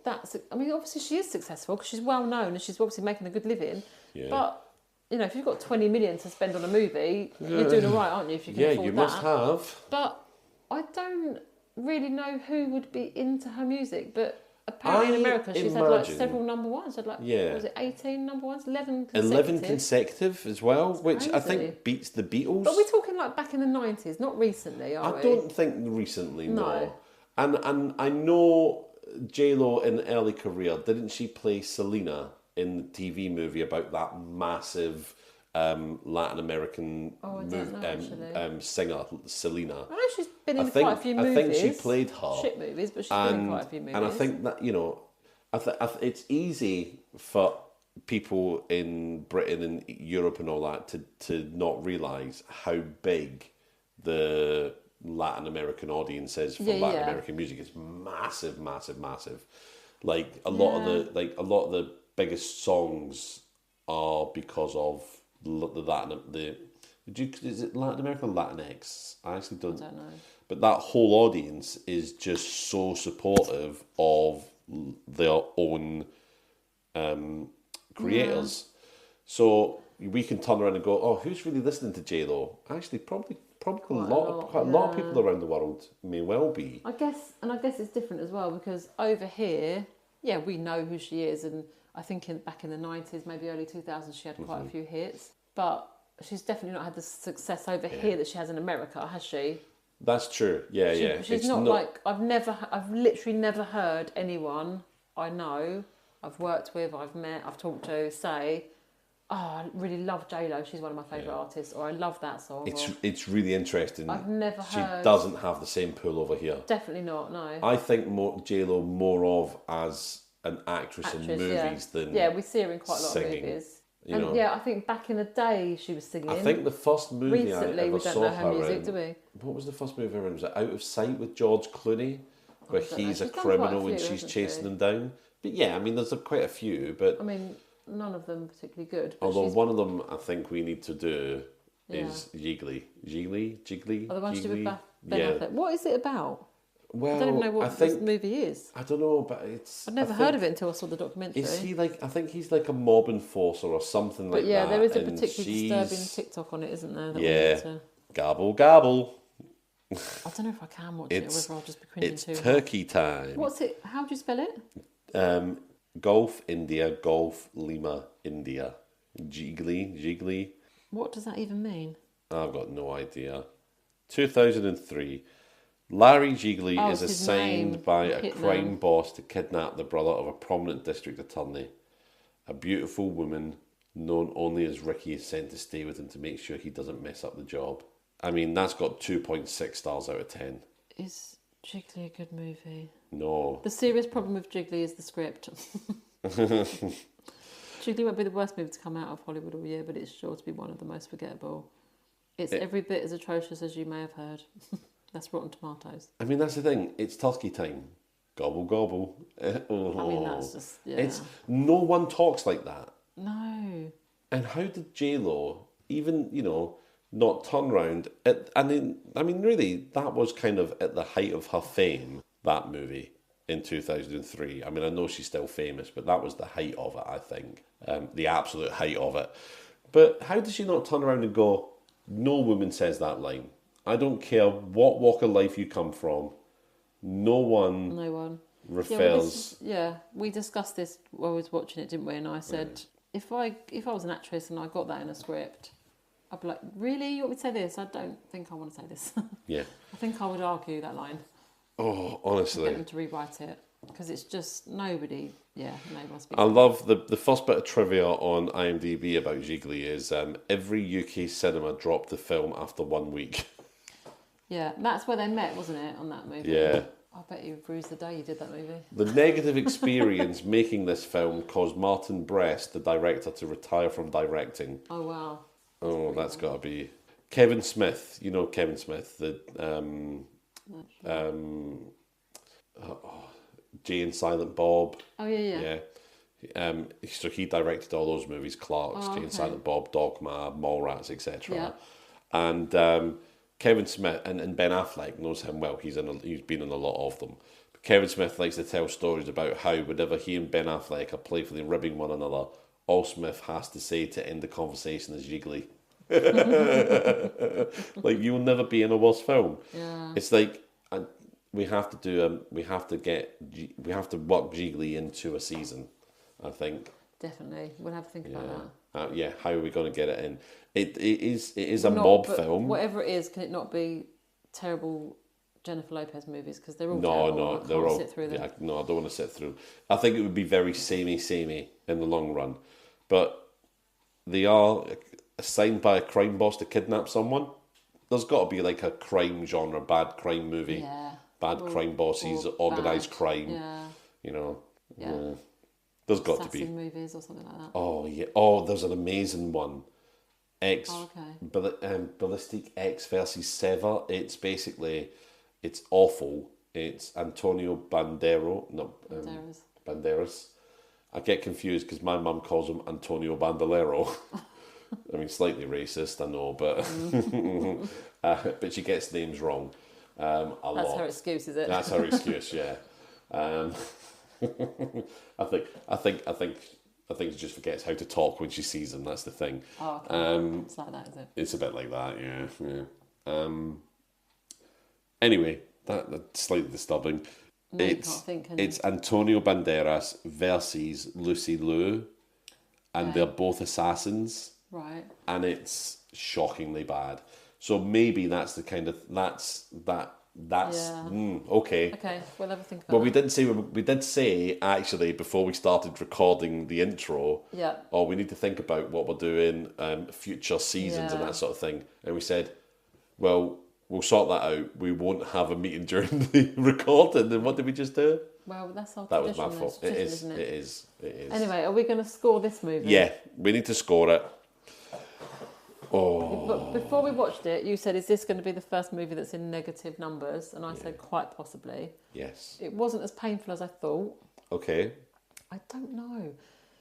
I mean, obviously she is successful because she's well known and she's obviously making a good living. Yeah. But, you know, if you've got 20 million to spend on a movie, you're doing all right, aren't you, if you can afford that? Yeah, you must have. But I don't really know who would be into her music, but apparently in America she's had like several number ones. She had like, what was it, 18 number ones? 11 consecutive. 11 consecutive as well, which I think beats the Beatles. But we're talking like back in the 90s, not recently, are we? I don't think recently, no. And I know J-Lo in the early career, didn't she play Selena in the TV movie about that massive Latin American singer, Selena? I know she's been in quite a few movies. I think she played her. Shit movies, but she's been in quite a few movies. And I think that, you know, it's easy for people in Britain and Europe and all that to not realise how big the Latin American audience is for Latin American music. It's massive, massive, massive. Like a lot of the biggest songs are because of is it Latin America or Latinx? I actually don't know. But that whole audience is just so supportive of their own creators. So we can turn around and go, oh, who's really listening to J-Lo? Actually, probably probably quite a lot of people around the world may well be. I guess it's different as well because over here, yeah, we know who she is, and I think back in the 90s, maybe early 2000s, she had quite a few hits, but she's definitely not had the success over here that she has in America, has she? That's true. Yeah, She's not like I've literally never heard anyone I know, I've worked with, I've met, I've talked to say, "Oh, I really love J-Lo. She's one of my favourite artists," or "I love that song." It's really interesting. I've never heard. She doesn't have the same pull over here. Definitely not. No. I think J-Lo more of as an actress in movies than we see her in quite a lot singing, of movies. I think back in the day she was singing. I think the first movie recently I ever we don't saw know her her music, in, do we? What was the first movie I ever in? Was it Out of Sight with George Clooney, where he's a criminal and she's chasing him down? But yeah, I mean, there's quite a few, but I mean, none of them particularly good. Although one of them I think we need to do is Jiggly. Oh, the one she did with Ben Affleck. What is it about? Well, I don't even know what this movie is. I don't know, but I'd never heard of it until I saw the documentary. Is he like? I think he's like a mob enforcer or something like that. But yeah, there is a particularly disturbing TikTok on it, isn't there? Gobble gobble. I don't know if I can watch it or whether I'll just be cringing too. It's turkey time. What's it? How do you spell it? Golf India, Golf Lima India. Jiggly. What does that even mean? I've got no idea. 2003. Larry Jiggly is assigned by a crime boss to kidnap the brother of a prominent district attorney. A beautiful woman, known only as Ricky, is sent to stay with him to make sure he doesn't mess up the job. I mean, that's got 2.6 stars out of 10. Is Jiggly a good movie? No. The serious problem with Jiggly is the script. Jiggly won't be the worst movie to come out of Hollywood all year, but it's sure to be one of the most forgettable. It's every bit as atrocious as you may have heard. That's Rotten Tomatoes. I mean, that's the thing. It's turkey time. Gobble, gobble. I mean, that's just, no one talks like that. No. And how did J-Lo even, not turn around? Really, that was kind of at the height of her fame, that movie, in 2003. I mean, I know she's still famous, but that was the height of it, I think. The absolute height of it. But how did she not turn around and go, no woman says that line? I don't care what walk of life you come from. No one refers. We discussed this while I was watching it, didn't we? And I said, if I was an actress and I got that in a script, I'd be like, really? You want me to say this? I don't think I want to say this. Yeah. I think I would argue that line. Oh, honestly. Get them to rewrite it. Because it's just nobody speaks. I love the first bit of trivia on IMDb about Jiggly is every UK cinema dropped the film after 1 week. Yeah, that's where they met, wasn't it, on that movie? Yeah. I bet you bruised the day you did that movie. The negative experience making this film caused Martin Brest, the director, to retire from directing. Oh, wow. That's got to be... Kevin Smith, Kevin Smith, the... Jay and Silent Bob. Oh, yeah. So he directed all those movies, Clarks, Jay and Silent Bob, Dogma, Mallrats, etc. Yeah. And... Kevin Smith and Ben Affleck knows him well. He's been in a lot of them. But Kevin Smith likes to tell stories about how whenever he and Ben Affleck are playfully ribbing one another, all Smith has to say to end the conversation is Jiggly. Like, you'll never be in a worse film. Yeah. It's like we have to work Jiggly into a season, I think. Definitely, we'll have to think about that. How are we going to get it in? It is a mob film. Whatever it is, can it not be terrible Jennifer Lopez movies? Because they're all terrible. They're all. Sit through them. I don't want to sit through. I think it would be very samey in the long run, but they are assigned by a crime boss to kidnap someone. There's got to be like a crime genre, bad crime movie, bad crime bosses, organised crime. Yeah. There's got to be movies or something like that. Oh yeah. There's an amazing one. Ballistic X versus Sever. It's basically, it's awful. It's Antonio Banderas. I get confused because my mum calls him Antonio Bandolero. I mean, slightly racist, I know, but but she gets names wrong a lot. That's her excuse, is it? That's her excuse, yeah. I think she just forgets how to talk when she sees him. That's the thing. Oh, okay. It's like that, is it? It's a bit like that, yeah. Anyway, that's slightly disturbing. No, you can't think, can you? It's Antonio Banderas versus Lucy Liu, and they're both assassins. Right. And it's shockingly bad. So maybe that's the kind of okay. Okay, we'll have a think about Well, we did say actually before we started recording the intro. Yeah. Oh, we need to think about what we're doing, future seasons and that sort of thing. And we said, well, we'll sort that out. We won't have a meeting during the recording. And what did we just do? Well, that's our That was tradition. my fault. It It is. isn't it? It is. It is. Anyway, are we going to score this movie? Yeah, we need to score it. Oh. But before we watched it, you said, is this going to be the first movie that's in negative numbers? And I said, quite possibly. Yes. It wasn't as painful as I thought. Okay. I don't know.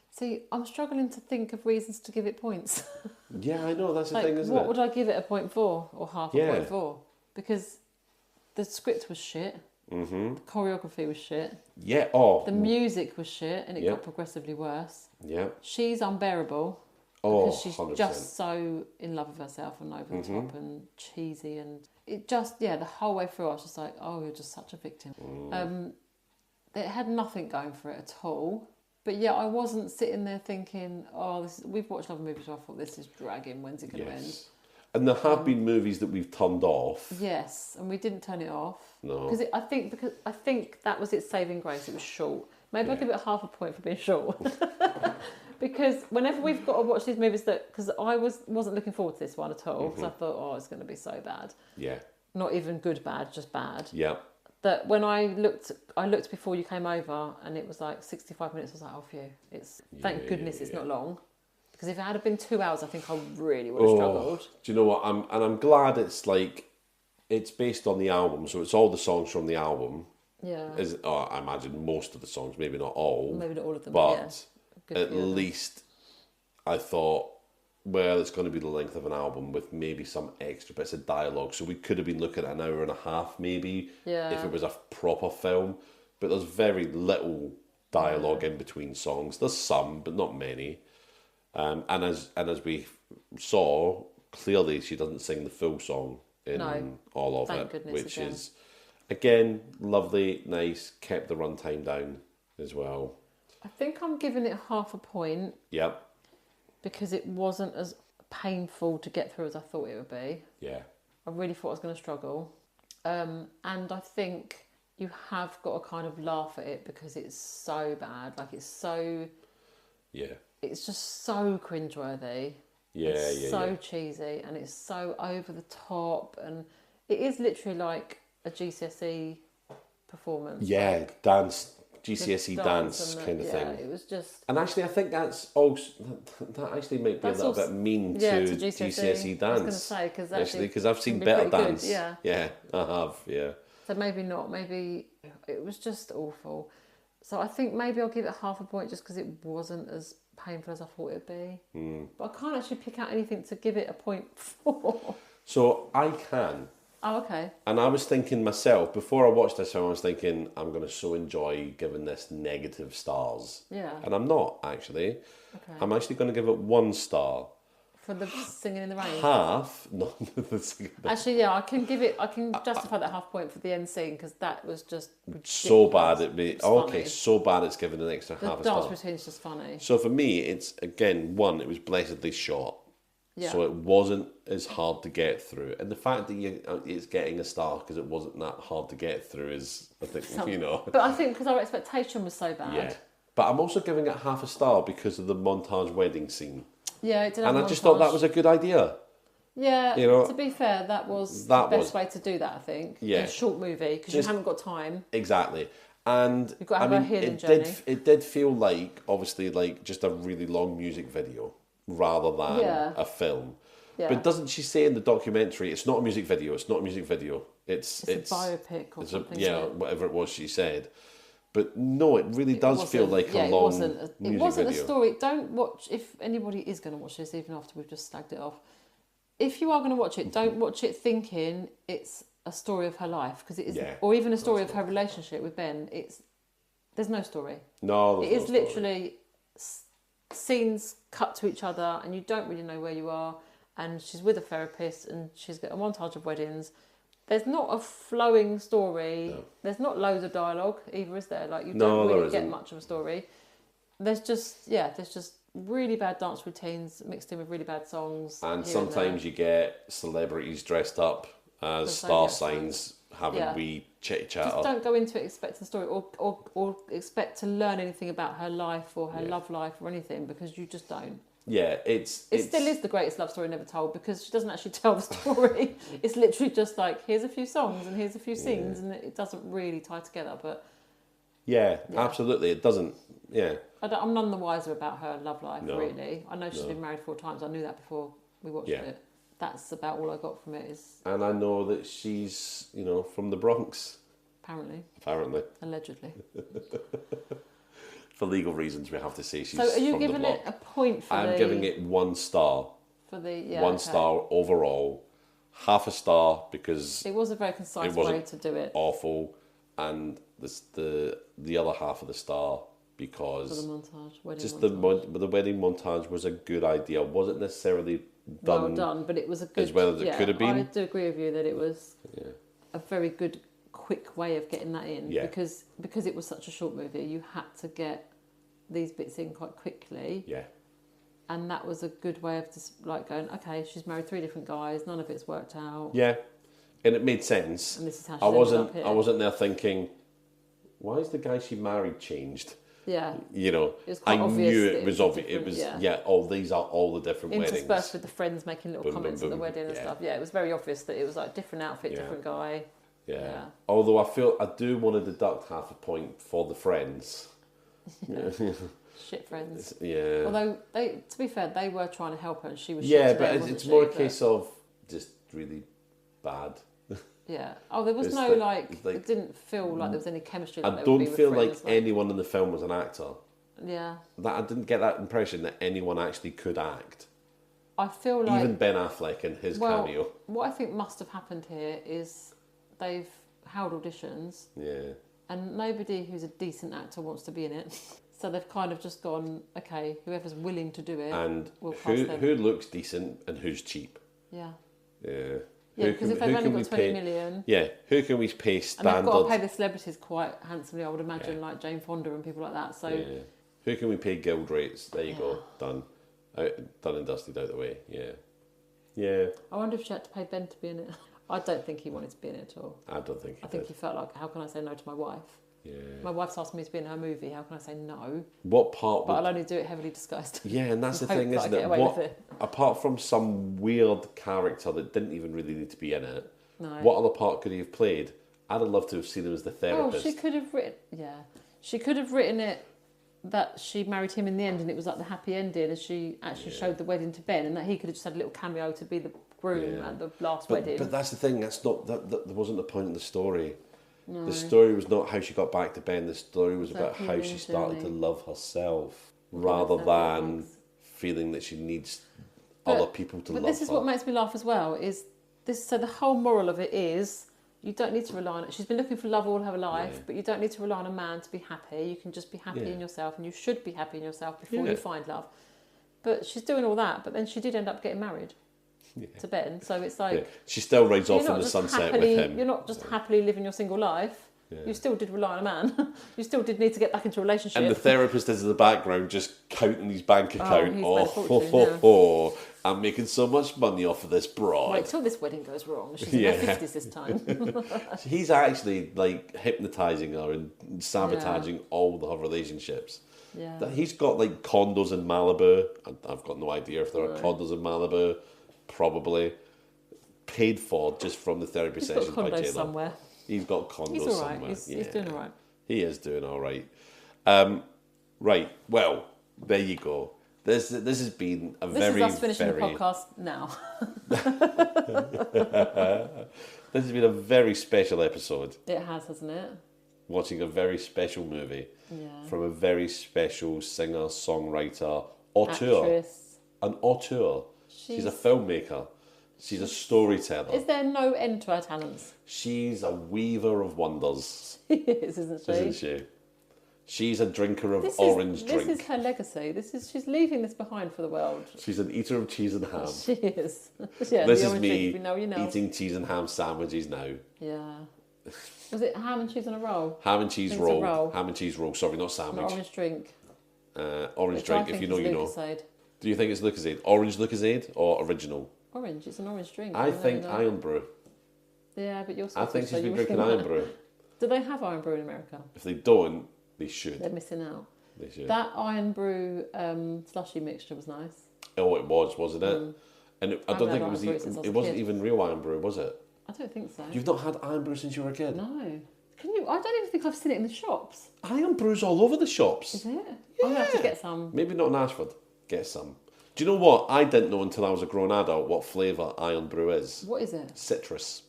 See, I'm struggling to think of reasons to give it points. Yeah, I know, that's the thing, isn't it? What would I give it a point for? Or half a point for? Because the script was shit. Mm-hmm. The choreography was shit. Yeah, The music was shit, and it got progressively worse. Yeah. She's unbearable. Oh, Because she's 100%. just so in love with herself and over the top and cheesy, and it just the whole way through I was just like, oh, you're just such a victim. It had nothing going for it at all. But yeah, I wasn't sitting there thinking, oh, we've watched other movies where I thought this is dragging, when's it going to end? And there have been movies that we've turned off. Yes, and we didn't turn it off. No. Because I think that was its saving grace. It was short. Maybe I'll give it half a point for being short. Because whenever we've got to watch these movies, because I wasn't looking forward to this one at all, because I thought, oh, it's going to be so bad. Yeah. Not even good bad, just bad. Yeah. That when I looked before you came over, and it was like 65 minutes. I was like, oh, phew. Thank goodness it's not long. Because if it had been 2 hours, I think I really would have struggled. Do you know what? I'm glad it's based on the album, so it's all the songs from the album. Yeah. I imagine most of the songs, maybe not all. Maybe not all of them, but yeah. At least I thought, well, it's going to be the length of an album with maybe some extra bits of dialogue. So we could have been looking at an hour and a half maybe if it was a proper film. But there's very little dialogue in between songs. There's some, but not many. And as we saw, clearly she doesn't sing the full song in all of it, which is, again, lovely, nice, kept the runtime down as well. I think I'm giving it half a point. Yep. Because it wasn't as painful to get through as I thought it would be. Yeah. I really thought I was going to struggle. And I think you have got to kind of laugh at it because it's so bad. Like, it's so... Yeah. It's just so cringeworthy. It's so cheesy, and it's so over the top, and it is literally like a GCSE performance. Yeah, like, GCSE dance kind of thing. It was just... And actually, I think that's also... That actually might be a little bit mean to GCSE dance. I was going to say, because actually, because I've seen better dance. Good, yeah, I have, yeah. So maybe not. Maybe it was just awful. So I think maybe I'll give it half a point just because it wasn't as painful as I thought it'd be. But I can't actually pick out anything to give it a point for. So I can. Oh, okay. And I was thinking myself, before I watched this film, I was thinking, I'm going to so enjoy giving this negative stars. Yeah. And I'm not, actually. Okay. I'm actually going to give it 1 star. For the singing in the rain? Half? No, the singing. Actually, yeah, I can justify that half point for the end scene, because that was just ridiculous. So bad so bad it's given an extra half a star. The dance routine's just funny. So for me, it's, again, 1, it was blessedly shot. Yeah. So it wasn't as hard to get through. And the fact that it's getting a star because it wasn't that hard to get through is, I think, But I think because our expectation was so bad. Yeah. But I'm also giving it half a star because of the montage wedding scene. Yeah, it did have And a I just montage. thought that was a good idea. Yeah, to be fair, that was the best way to do that, I think. Yeah. In a short movie, because you haven't got time. Exactly. And you've got to have a healing journey. It did feel like, obviously, like just a really long music video rather than a film. Yeah. But doesn't she say in the documentary, it's not a music video, it's not a music video. It's a biopic or something. Whatever it was she said. But no, it really does feel like a long music video. It wasn't a story. Don't watch, if anybody is going to watch this, even after we've just slagged it off, if you are going to watch it, don't watch it thinking it's a story of her life, because it is, or even a story of her relationship with Ben. There's no story. No, it is literally scenes cut to each other, and you don't really know where you are. and she's with a therapist, and she's got a montage of weddings. There's not a flowing story. No. There's not loads of dialogue either, is there? Like, you don't really get much of a story. There's just really bad dance routines mixed in with really bad songs. And sometimes you get celebrities dressed up as star signs having wee chitty chat. Just don't go into it expecting a story or expect to learn anything about her life or her love life or anything, because you just don't. Yeah, it still is the greatest love story never told, because she doesn't actually tell the story. It's literally just like, here's a few songs and here's a few scenes, and it doesn't really tie together. But yeah, absolutely, it doesn't. Yeah, I'm none the wiser about her love life, really. I know she's been married 4 times. I knew that before we watched it. That's about all I got from it. And I know that she's, from the Bronx. Apparently. Allegedly. For legal reasons, we have to say she's. So, are you from giving the it a point for I'm giving it 1 star. For the one star overall, half a star because it was a very concise way to do it. Awful, and the other half of the star because for the montage, the wedding montage was a good idea. Wasn't necessarily done well done, but it was a good as well as it could have been. I do agree with you that it was a very good, quick way of getting that in because it was such a short movie. You had to get these bits in quite quickly. Yeah. And that was a good way of just like going, okay, she's married 3 different guys, none of it's worked out. Yeah, and it made sense. And this is how I wasn't there thinking, why is the guy she married changed? Yeah, I knew it was obvious. It was these are all the different weddings. Interspersed with the friends making little comments at the wedding and stuff. Yeah, it was very obvious that it was like different outfit, different guy. Yeah. Although I do want to deduct half a point for the friends. Shit friends. Yeah. Although to be fair, they were trying to help her, and she was. Yeah, but it's more a case of just really bad. Yeah. Oh, there was no it didn't feel like there was any chemistry. I don't feel like anyone in the film was an actor. Yeah. I didn't get that impression that anyone actually could act. I feel like even Ben Affleck in his cameo. What I think must have happened here is they've held auditions. Yeah. And nobody who's a decent actor wants to be in it. So they've kind of just gone, okay, whoever's willing to do it, and we'll cast them. Who looks decent and who's cheap. Yeah. Yeah. Yeah, because if they've only got 20 million... Yeah, who can we pay standard... And they've got to pay the celebrities quite handsomely, I would imagine, like Jane Fonda and people like that, so... Yeah. Who can we pay guild rates? There you go, done. Done and dusted out the way, yeah. Yeah. I wonder if she had to pay Ben to be in it. I don't think he wanted to be in it at all. I don't think he I think he felt like, how can I say no to my wife? Yeah. My wife's asked me to be in her movie. How can I say no? What part? But I'll only do it heavily disguised. Yeah, and that's the thing, isn't it? Apart from some weird character that didn't even really need to be in it, what other part could he have played? I'd have loved to have seen him as the therapist. Oh, she could have written. Yeah, she could have written it that she married him in the end, and it was like the happy ending, as she actually showed the wedding to Ben, and that he could have just had a little cameo to be the groom at the last wedding. But that's the thing. That's not that. There wasn't the point in the story. No. The story was not how she got back to Ben. The story was about how she started to love herself rather than feeling that she needs other people to love her. But this is what makes me laugh as well. Is this? So the whole moral of it is you don't need to rely on it. She's been looking for love all her life, but you don't need to rely on a man to be happy. You can just be happy in yourself, and you should be happy in yourself before you find love. But she's doing all that, but then she did end up getting married. To Ben, so it's like she still rides off in the sunset with him. You're not just happily living your single life. You still did rely on a man. You still did need to get back into a relationship. And the therapist is in the background just counting his bank account. I'm making so much money off of this broad. Wait till this wedding goes wrong. She's in her 50s this time. He's actually like hypnotising her and sabotaging all of her relationships. Yeah. He's got like condos in Malibu. I've got no idea if there are condos in Malibu. Probably paid for just from the therapy sessions by J-Lo. Somewhere. He's got condos he's all right. somewhere. He's doing all right. He is doing all right. Right. Well, there you go. This has been a very... This is us finishing the podcast now. This has been a very special episode. It has, hasn't it? Watching a very special movie from a very special singer, songwriter, auteur. Actress. An auteur. She's a filmmaker. She's a storyteller. Is there no end to her talents? She's a weaver of wonders. She is, isn't she? Isn't she? She's a drinker of orange drink. This is her legacy. She's leaving this behind for the world. She's an eater of cheese and ham. She is. Yeah, this is me drink, eating cheese and ham sandwiches now. Yeah. Was it ham and cheese on a roll? Ham and cheese roll. Ham and cheese roll. Sorry, not sandwich. Not orange drink. Orange drink. If you know, you know. Do you think it's Lucozade? Orange Lucozade or original? Orange. It's an orange drink. I think Iron Brew. Yeah, but you're. I think she's been drinking Iron Brew. Do they have Iron Brew in America? If they don't, they should. They're missing out. They should. That Iron Brew slushy mixture was nice. Oh, it was, wasn't it? And I don't think it was. It wasn't even real Iron Brew, was it? I don't think so. You've not had Iron Brew since you were a kid? No. Can you? I don't even think I've seen it in the shops. Iron Brew's all over the shops. Is it? Yeah. I'm gonna have to get some. Maybe not in Ashford. Get some. Do you know what? I didn't know until I was a grown adult what flavour Iron Brew is. What is it? Citrus.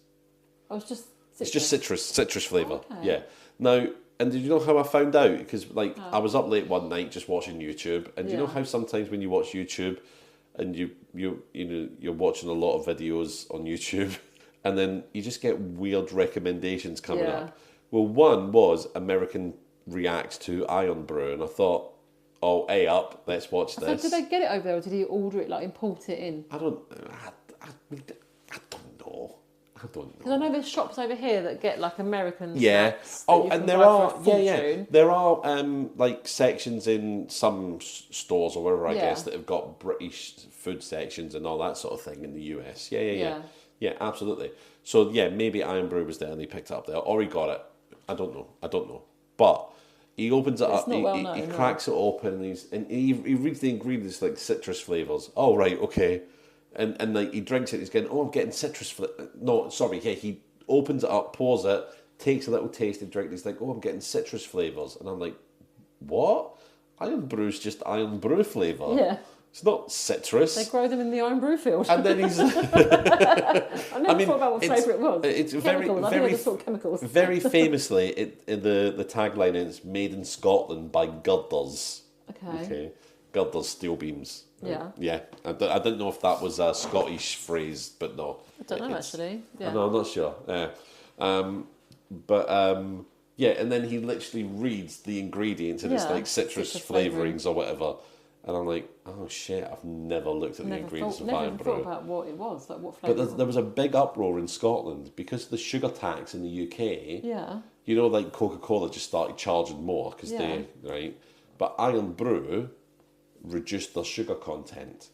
Oh, it's just citrus. It's just citrus flavour. Oh, okay. Yeah. Now, and did you know how I found out? Because I was up late one night just watching YouTube, and you know how sometimes when you watch YouTube, and you're watching a lot of videos on YouTube, and then you just get weird recommendations coming up. Well, one was American reacts to Iron Brew, and I thought, oh, up, let's watch this. So did they get it over there, or did he order it, like import it in? I don't know. Because I know there's shops over here that get like American snacks. Oh, and there are like sections in some stores or wherever I guess that have got British food sections and all that sort of thing in the US. Yeah, absolutely. So yeah, maybe Iron Brew was there and he picked it up there, or he got it. I don't know. But he opens it up, he cracks it open, and he reads the ingredients like citrus flavours. Oh right, okay. And like he drinks it, he's going, oh, I'm getting citrus no, sorry, yeah, he opens it up, pours it, takes a little tasty drink, and he's like, oh, I'm getting citrus flavours. And I'm like, what? Iron Brew's just Iron Brew flavour. Yeah. It's not citrus. They grow them in the Iron Brew field. And then he's... I never thought about what flavour it was. It's chemicals. Very famously, the tagline is made in Scotland by Girders. Okay. Girders steel beams. Yeah. Yeah. I didn't know if that was a Scottish phrase, but no. I don't know, actually. Yeah. No, I'm not sure. Yeah. Yeah, and then he literally reads the ingredients and it's like citrus flavourings or whatever. And I'm like, oh shit, I've never looked at the ingredients of Iron Brew. Never thought about what it was, like what flavour. But there was a big uproar in Scotland because of the sugar tax in the UK. Yeah. You know, like Coca-Cola just started charging more because right? But Iron Brew reduced their sugar content.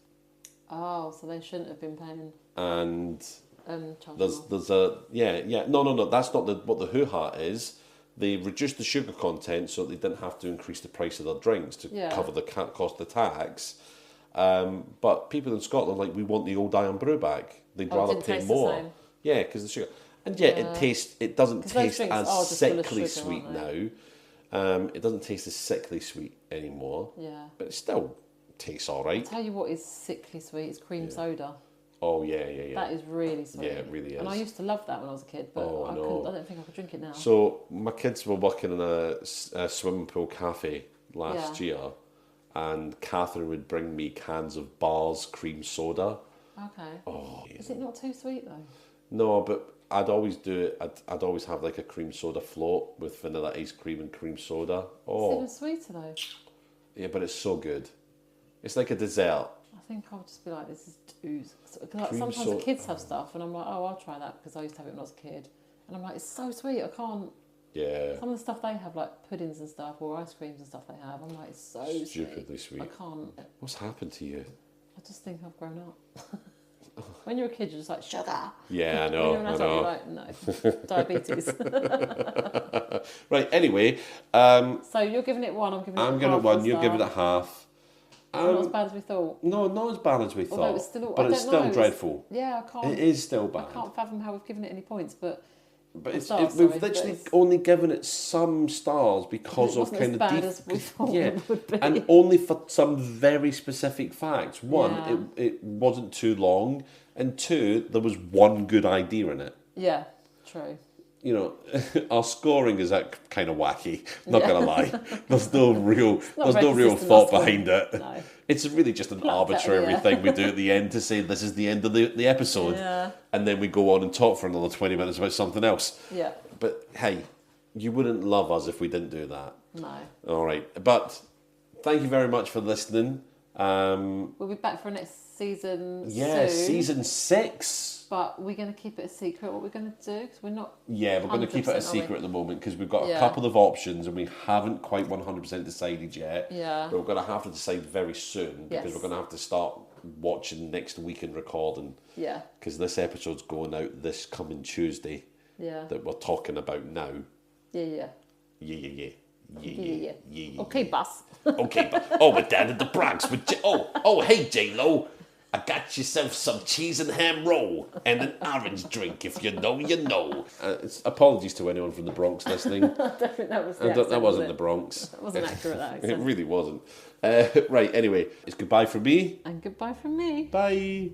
Oh, so they shouldn't have been paying. And there's a no, that's not what the hoo-ha is. They reduced the sugar content so they didn't have to increase the price of their drinks to cover the cost of the tax. But people in Scotland we want the old Iron Brew back. They'd rather pay more. Yeah, because the sugar, and it doesn't taste as sickly sweet now. It doesn't taste as sickly sweet anymore. Yeah, but it still tastes all right. I'll tell you what is sickly sweet. It's cream soda. Oh yeah. That is really sweet. Yeah, it really is. And I used to love that when I was a kid, but I don't think I could drink it now. So my kids were working in a swimming pool cafe last year, and Catherine would bring me cans of Bar's cream soda. Okay. Oh, is it not too sweet though? No, but I'd always do it. I'd always have like a cream soda float with vanilla ice cream and cream soda. Oh, it's even sweeter though. Yeah, but it's so good. It's like a dessert. I think I'll just be like, this is ooze. Sometimes the kids have stuff, and I'm like, oh, I'll try that because I used to have it when I was a kid, and I'm like, it's so sweet. I can't. Yeah. Some of the stuff they have, like puddings and stuff, or ice creams and stuff they have, I'm like, it's so stupidly sweet. I can't. What's happened to you? I just think I've grown up. When you're a kid, you're just like, sugar. Yeah, I know. When you're an adult, you're like, no, diabetes. Right. Anyway. So you're giving it 1. I'm giving it 1. You're giving it half. Not as bad as we thought. No, not as bad as we thought. It's still, but it's still dreadful. Yeah, I can't. It is still bad. I can't fathom how we've given it any points, but we've literally only given it some stars because of kind of bad as we thought it would be. And only for some very specific facts. One, it wasn't too long, and 2, there was one good idea in it. Yeah, true. You know, our scoring is kind of wacky. Not gonna lie, there's no real thought behind it. No. It's really just an arbitrary thing we do at the end to say this is the end of the episode, and then we go on and talk for another 20 minutes about something else. Yeah. But hey, You wouldn't love us if we didn't do that. No. All right. But thank you very much for listening. We'll be back for next season Yeah, soon. season 6. But we're going to keep it a secret what we're going to do because we're not. Yeah, we're going to keep it a 100%, secret at the moment because we've got a couple of options and we haven't quite 100% decided yet. Yeah. But we're going to have to decide very soon because Yes. we're going to have to start watching next week and recording. Yeah. Because this episode's going out this coming Tuesday. Yeah. That we're talking about now. Yeah. Okay, boss. Okay, but we're down at the Bronx with hey J-Lo, I got yourself some cheese and ham roll and an orange drink. If you know, you know. Apologies to anyone from the Bronx listening. I don't think that was the accent, that wasn't the Bronx. That wasn't accurate, that It accent. really wasn't. Right, anyway, it's goodbye from me. And goodbye from me. Bye.